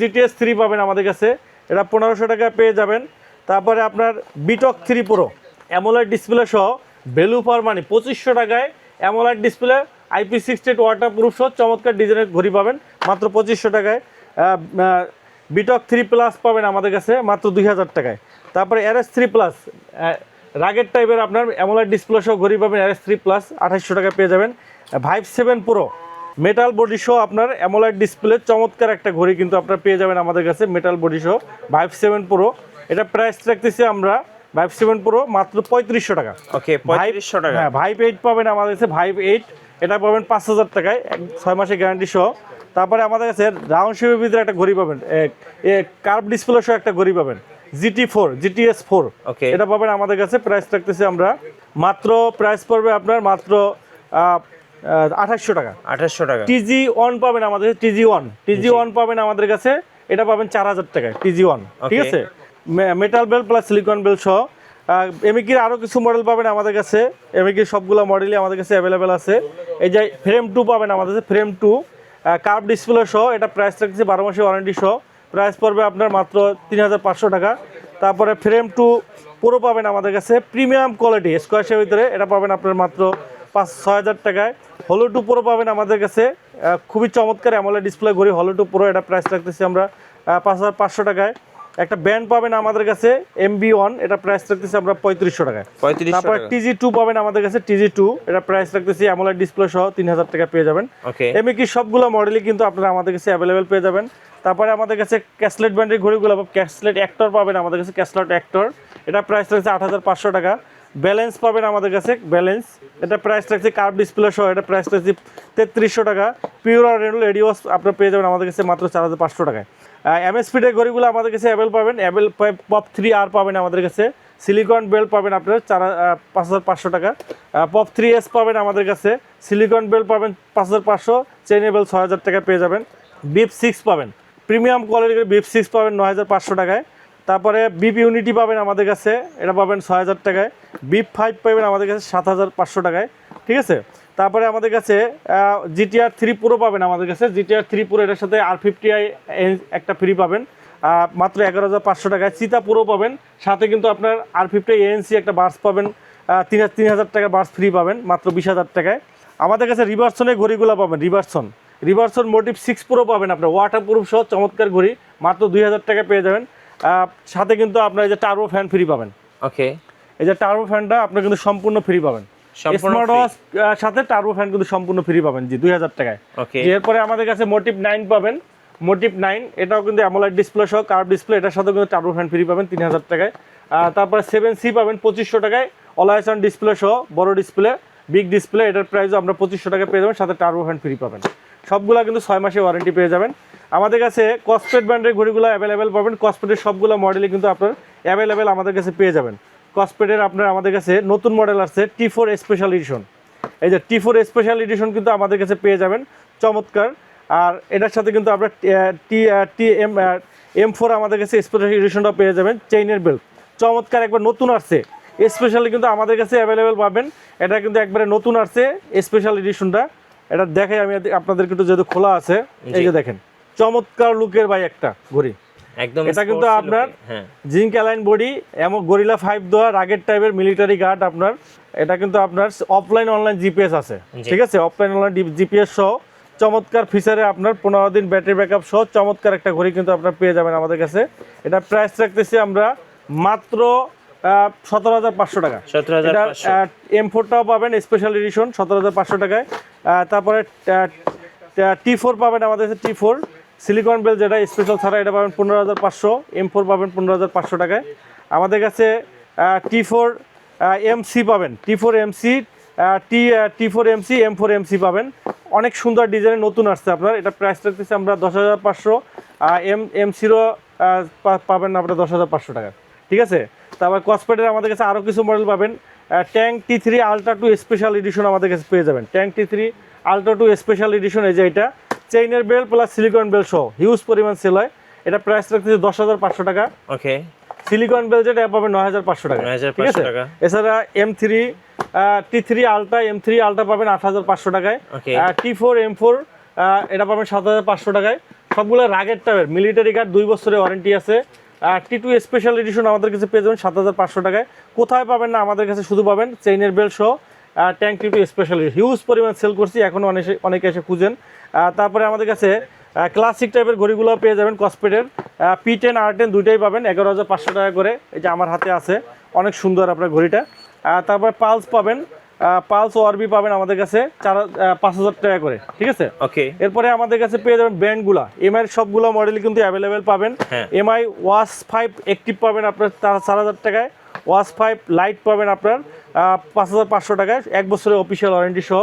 GTS 3 পাবেন আমাদের কাছে, এটা 1500 টাকা পেয়ে যাবেন। তারপরে আপনার বিটক 3 প্রো অ্যামোলাইট ডিসপ্লে সহ ভ্যালু ফর মানি 2500 টাকায়, অ্যামোলাইট ডিসপ্লে IP68 ওয়াটারপ্রুফ সহ চমৎকার ডিজাইনের ঘড়ি পাবেন মাত্র 2500 টাকায়। বিটক 3 প্লাস পাবেন আমাদের কাছে মাত্র 2000 টাকায়। তারপরে RS3 প্লাস রাগের টাইপের আপনার অ্যামোলাইট ডিসপ্লে সহ ঘড়ি পাবেন, RS3 প্লাস 2800 টাকা পেয়ে যাবেন। ভাইভ 7 প্রো মেটাল বডি সহ আপনার অ্যামোলাইড ডিসপ্লে চমৎকার একটা ঘড়ি কিন্তু আপনারা পেয়ে যাবেন আমাদের কাছে মেটাল বডি সহ ভাইভ 7 প্রো। এটা প্রাইস রাখতেছি আমরা ভাইভ 7 প্রো মাত্র 3500 টাকা। ওকে 3500 টাকা। হ্যাঁ ভাইভ 8 পাবেন আমাদের কাছে ভাইভ 8 এটা পাবেন 5000 টাকায় 6 মাসের গ্যারান্টি সহ। তারপরে আমাদের কাছে রাউন্ড শেপের ভিতরে একটা ঘড়ি পাবেন কার্ভ ডিসপ্লে সহ একটা ঘড়ি পাবেন GTS 4 ওকে এটা পাবেন আমাদের কাছে প্রাইস রাখতেছি আমরা মাত্র প্রাইস পড়বে আপনার মাত্র 2800 টাকা। 2800 টাকা। TG1 পাবেন আমাদের কাছে TG1 পাবেন আমাদের কাছে এটা পাবেন 4000 টাকায় TG1 ঠিক আছে metal belt plus silicon belt সহ। এমিকির আরও কিছু মডেল পাবেন আমাদের কাছে এমিকির সবগুলো মডেলই আমাদের কাছে অ্যাভেলেবেল আছে। এই যে ফ্রেম 2 পাবেন আমাদের কাছে ফ্রেম 2 কার্ভ ডিসপ্লে সহ এটা প্রাইস রাখতেছি 12 মাসের ওয়ারেন্টি সহ প্রাইস পড়বে আপনার মাত্র 3500 টাকা। তারপরে ফ্রেম 2 পুরো পাবেন আমাদের কাছে প্রিমিয়াম কোয়ালিটি স্কোয়াশের ভিতরে এটা পাবেন আপনার মাত্র 6000 টাকায়। হলো 2 প্রো পাবেন আমাদের কাছে খুবই চমৎকার অ্যামোলেড ডিসপ্লে ঘড়ি হলো 2 প্রো এটা প্রাইস রাখতেছি আমরা 5500 টাকায়। একটা ব্যান্ড পাবেন আমাদের কাছে MB1 এটা প্রাইস রাখতেছি আমরা 3500 টাকায়। তারপর TG2 পাবেন আমাদের কাছে TG2 এটা প্রাইস রাখতেছি অ্যামোলেড ডিসপ্লে সহ 3000 টাকা পেয়ে যাবেন। এমনকি সবগুলো মডেলই কিন্তু আপনারা আমাদের কাছে অ্যাভেলেবেল পেয়ে যাবেন। তারপরে আমাদের কাছে ক্যাসলেট ব্র্যান্ডের ঘড়িগুলো ক্যাসলেট অ্যাক্টর পাবেন আমাদের কাছে ক্যাসলেট অ্যাক্টর এটা প্রাইস রাখছে 8500 টাকা। ব্যালেন্স পাবেন আমাদের কাছে ব্যালেন্স এটা প্রাইস রাখছে কার্ভ ডিসপ্লে সহ এটা প্রাইস রাখছে 3300 টাকা। পিওর আর রেডিওস আপনারা পেয়ে যাবেন আমাদের কাছে মাত্র 4500 টাকায়। MSPD এর ঘড়িগুলো আমাদের কাছে পাবেন পপ 3R পাবেন আমাদের কাছে সিলিকন বেল্ট পাবেন আপনার 5500 টাকা। পপ 3S পাবেন আমাদের কাছে সিলিকন বেল্ট পাবেন 5500 চেইনেবল 6000 টাকা পেয়ে যাবেন। বিপ 6 পাবেন প্রিমিয়াম কোয়ালিটির বিপ 6 পাবেন 9500 টাকায়। তারপরে বিপ ইউনিটি পাবেন আমাদের কাছে এটা পাবেন 6000 টাকায়। বিপ 5 পাবেন আমাদের কাছে 7500 টাকায় ঠিক আছে। তারপরে আমাদের কাছে GTR 3 প্রো পাবেন আমাদের কাছে GTR 3 প্রো এটার সাথে R50i একটা ফ্রি পাবেন মাত্র 11500 টাকায়। চিতা প্রো পাবেন সাথে কিন্তু আপনার R50i ANC একটা বার্স পাবেন 3000 টাকা বার্স ফ্রি পাবেন মাত্র 20000 টাকায়। আমাদের কাছে রিভার্সনের ঘড়িগুলো পাবেন রিভার্সন মোটিভ 6 প্রো পাবেন আপনার ওয়াটারপ্রুফ সহ চমৎকার ঘড়ি মাত্র 2000 টাকা পেয়ে যাবেন। সাথে কিন্তু আপনার এই যে টার্বো ফ্যান ফ্রি পাবেন। ওকে এই যে টার্বো ফ্যানটা আপনার কিন্তু সম্পূর্ণ ফ্রি পাবেন স্মার্ট ওয়াচ সাথে টার্বো ফ্যান কিন্তু সম্পূর্ণ ফ্রি পাবেন জি 2000 টাকায়। এরপরে আমাদের কাছে মোটিভ 9 পাবেন মোটিভ 9 এটাও কিন্তু অ্যামোলেড ডিসপ্লে সহ কার্ভ ডিসপ্লে এটার সাথে কিন্তু টার্বো ফ্যান ফ্রি পাবেন 3000 টাকায়। তারপরে 7C পাবেন 2500 টাকায় অলওয়েজ অন ডিসপ্লে সহ বড় ডিসপ্লে বিগ ডিসপ্লে এটার প্রাইসও আমরা 2500 টাকা পেয়ে যাবেন সাথে টার্বো ফ্যান ফ্রি পাবেন। সবগুলো কিন্তু 6 মাসের ওয়ারেন্টি পেয়ে যাবেন। আমাদের কাছে কসপেট ব্র্যান্ডের ঘড়িগুলো অ্যাভেলেবেল পাবেন কসপেটের সবগুলো মডেলই কিন্তু আপনার অ্যাভেলেবেল আমাদের কাছে পেয়ে যাবেন। কসপেটের আপনার আমাদের কাছে নতুন মডেল আসছে T4 স্পেশাল এডিশন এই যে T4 স্পেশাল এডিশন কিন্তু আমাদের কাছে পেয়ে যাবেন চমৎকার। আর এটার সাথে কিন্তু আপনার M4 আমাদের কাছে স্পেশাল এডিশনটা পেয়ে যাবেন চেইনের বেল্ট চমৎকার একবার নতুন আসছে স্পেশালি কিন্তু আমাদের কাছে অ্যাভেলেবেল পাবেন। এটা কিন্তু একবারে নতুন আসছে স্পেশাল এডিশনটা এটা দেখে আমি আপনাদেরকে একটু যেহেতু খোলা আছে এই যে দেখেন চমৎকার লুকের ভাই একটা ঘড়ি একদম এটা কিন্তু আপনার জিঙ্ক অ্যালাইন বডি এবং গরিলা 5 দেওয়া রাগের টাইপের মিলিটারি গার্ড আপনার এটা কিন্তু আপনার অফলাইন অনলাইন জিপিএস আছে ঠিক আছে অফলাইন অনলাইন জিপিএস সহ চমৎকার ফিচারে আপনার 15 দিন ব্যাটারি ব্যাকআপ সহ চমৎকার একটা ঘড়ি কিন্তু আপনারা পেয়ে যাবেন আমাদের কাছে। এটা প্রাইস রাখতেছি আমরা মাত্র 17500 টাকা। M4টাও পাবেন স্পেশাল এডিশন 17500 টাকায়। তারপরে T4 পাবেন আমাদের কাছে T4 সিলিকন বেল যেটা স্পেশাল ছাড়া এটা পাবেন 15500 M4 পাবেন 15500 টাকায়। আমাদের কাছে T4 MC পাবেন T4 MC T4 MC M4 MC পাবেন অনেক সুন্দর ডিজাইনের নতুন আসছে আপনার এটা প্রাইস রাখতেছি আমরা 10500 M0 পাবেন আপনার 10500 টাকা ঠিক আছে। তারপর কসপেটের আমাদের কাছে আরও কিছু মডেল পাবেন tank T3 ultra 2 special edition আমাদের কাছে পেয়ে যাবেন tank T3 ultra 2 special edition এই যে এটা চেইনের বেল প্লাস সিলিকন বেল সহ হিউজ পরিমাণ সেল হয় এটা প্রাইস রাখতেছি 10500 টাকা। ওকে সিলিকন বেল যেটা পাবেন 9500 টাকা ঠিক আছে। এছাড়া M3 T3 ultra M3 ultra পাবেন 8500 টাকায়। T4 M4 এটা পাবেন 7500 টাকায়। সবগুলো রাগের টাইপের মিলিটারি গার্ড 2 বছরের ওয়ারেন্টি আছে। T2 স্পেশাল এডিশন আমাদের কাছে পেয়ে যাবেন 7500 টাকায়। কোথায় পাবেন না আমাদের কাছে শুধু পাবেন চেইনের বেল সহ ট্যাঙ্ক T2 স্পেশাল হিউজ পরিমাণ সেল করছি এখনও অনেকে এসে খুঁজেন। তারপরে আমাদের কাছে ক্লাসিক টাইপের ঘড়িগুলো পেয়ে যাবেন কসপেটের P10 R10 দুইটাই পাবেন 11500 টাকা করে এই যে আমার হাতে আছে অনেক সুন্দর আপনার ঘড়িটা। তারপরে পালস পাবেন পালস ওআরবি পাবেন আমাদের কাছে 5,000 টাকা করে, ঠিক আছে। ওকে, এরপরে আমাদের কাছে পেয়ে যাবেন ব্র্যান্ডগুলা, এমআই এর সবগুলো মডেল কিন্তু অ্যাভেলেবেল পাবেন। হ্যাঁ। এমআই ওয়াশ 5 অ্যাক্টিভ পাবেন আপনার 4,000 টাকায়, ওয়াশ 5 লাইট পাবেন আপনার 5,500 টাকায়, 1 বছরের অফিসিয়াল ওয়ারেন্টি সহ।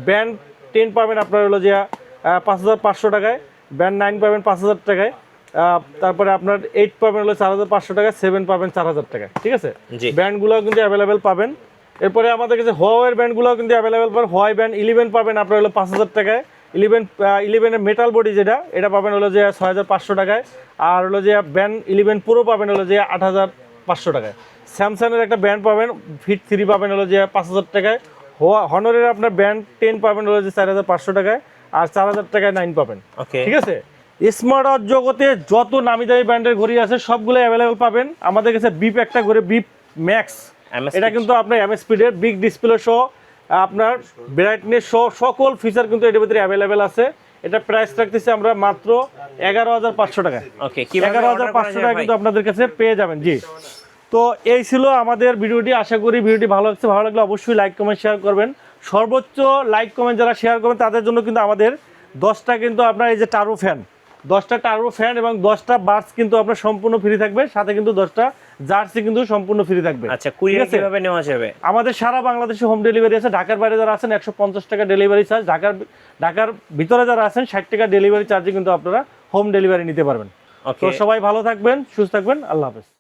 ব্যান্ড 10 পাবেন আপনার হলো যে 5,500 টাকায়, ব্যান্ড 9 পাবেন 5,000 টাকায়, তারপরে আপনার 8 পাবেন হলো 4,500 টাকায়, 7 পাবেন 4,000 টাকায়, ঠিক আছে। জি। ব্যান্ডগুলো কিন্তু অ্যাভেলেবেল পাবেন। এরপরে আমাদের কাছে হোয়াওয়ের ব্যান্ডগুলোও কিন্তু অ্যাভেলেবেল পাবেন। হোয়াই ব্যান্ড 11 পাবেন আপনার হলো 5,000 টাকায়, 11 মেটাল বডি এটা পাবেন হলো যে 6,500 টাকায়, আর হলো যে ব্যান্ড 11 পুরো পাবেন হলো যে 8,500 টাকায়। স্যামসাংয়ের একটা ব্যান্ড পাবেন ফিট 3 পাবেন হলো যে 5,000 টাকায়। হনরের আপনার ব্যান্ড 10 পাবেন হলো যে 4,500 টাকায়, আর 4,000 টাকায় 9 পাবেন, ওকে, ঠিক আছে। স্মার্ট ওয়াচ জগতে যত নামি দামি ব্র্যান্ডের ঘড়ি আছে সবগুলো অ্যাভেলেবেল পাবেন আমাদের কাছে। বিপ একটা ঘড়ি, বিপ ম্যাক্স, এটা কিন্তু আপনার এমএস স্পিডের বিগ ডিসপ্লে সহ, আপনার ব্রাইটনেস সহ সকল ফিচার কিন্তু এটার ভিতরে অ্যাভেলেবেল আছে। এটা প্রাইস রাখতেছি আমরা মাত্র 11,500 টাকা। ওকে, কিভাবে 11,500 টাকা কিন্তু আপনাদের কাছে পেয়ে যাবেন। জি, তো এই ছিল আমাদের ভিডিওটি। আশা করি ভিডিওটি ভালো লাগছে। ভালো লাগলে অবশ্যই লাইক কমেন্ট শেয়ার করবেন। সর্বোচ্চ লাইক কমেন্ট যারা শেয়ার করবেন তাদের জন্য কিন্তু আমাদের 10টা কিন্তু আপনার এই যে টার্বো ফ্যান, 10টা টার্বো ফ্যান এবং 10টা বার্ডস কিন্তু আপনার সম্পূর্ণ ফ্রি থাকবে, সাথে কিন্তু 10টা জার্সি কিন্তু সম্পূর্ণ ফ্রি থাকবে। আচ্ছা, কুরিয়ার কিভাবে নেওয়া যাবে? আমাদের সারা বাংলাদেশে হোম ডেলিভারি আছে। ঢাকার বাইরে যারা আছেন 150 টাকা ডেলিভারি চার্জ, ঢাকার ভিতরে যারা আছেন 60 টাকা ডেলিভারি চার্জে কিন্তু আপনারা হোম ডেলিভারি নিতে পারবেন। ওকে, তো সবাই ভালো থাকবেন, সুস্থ থাকবেন, আল্লাহ হাফেজ।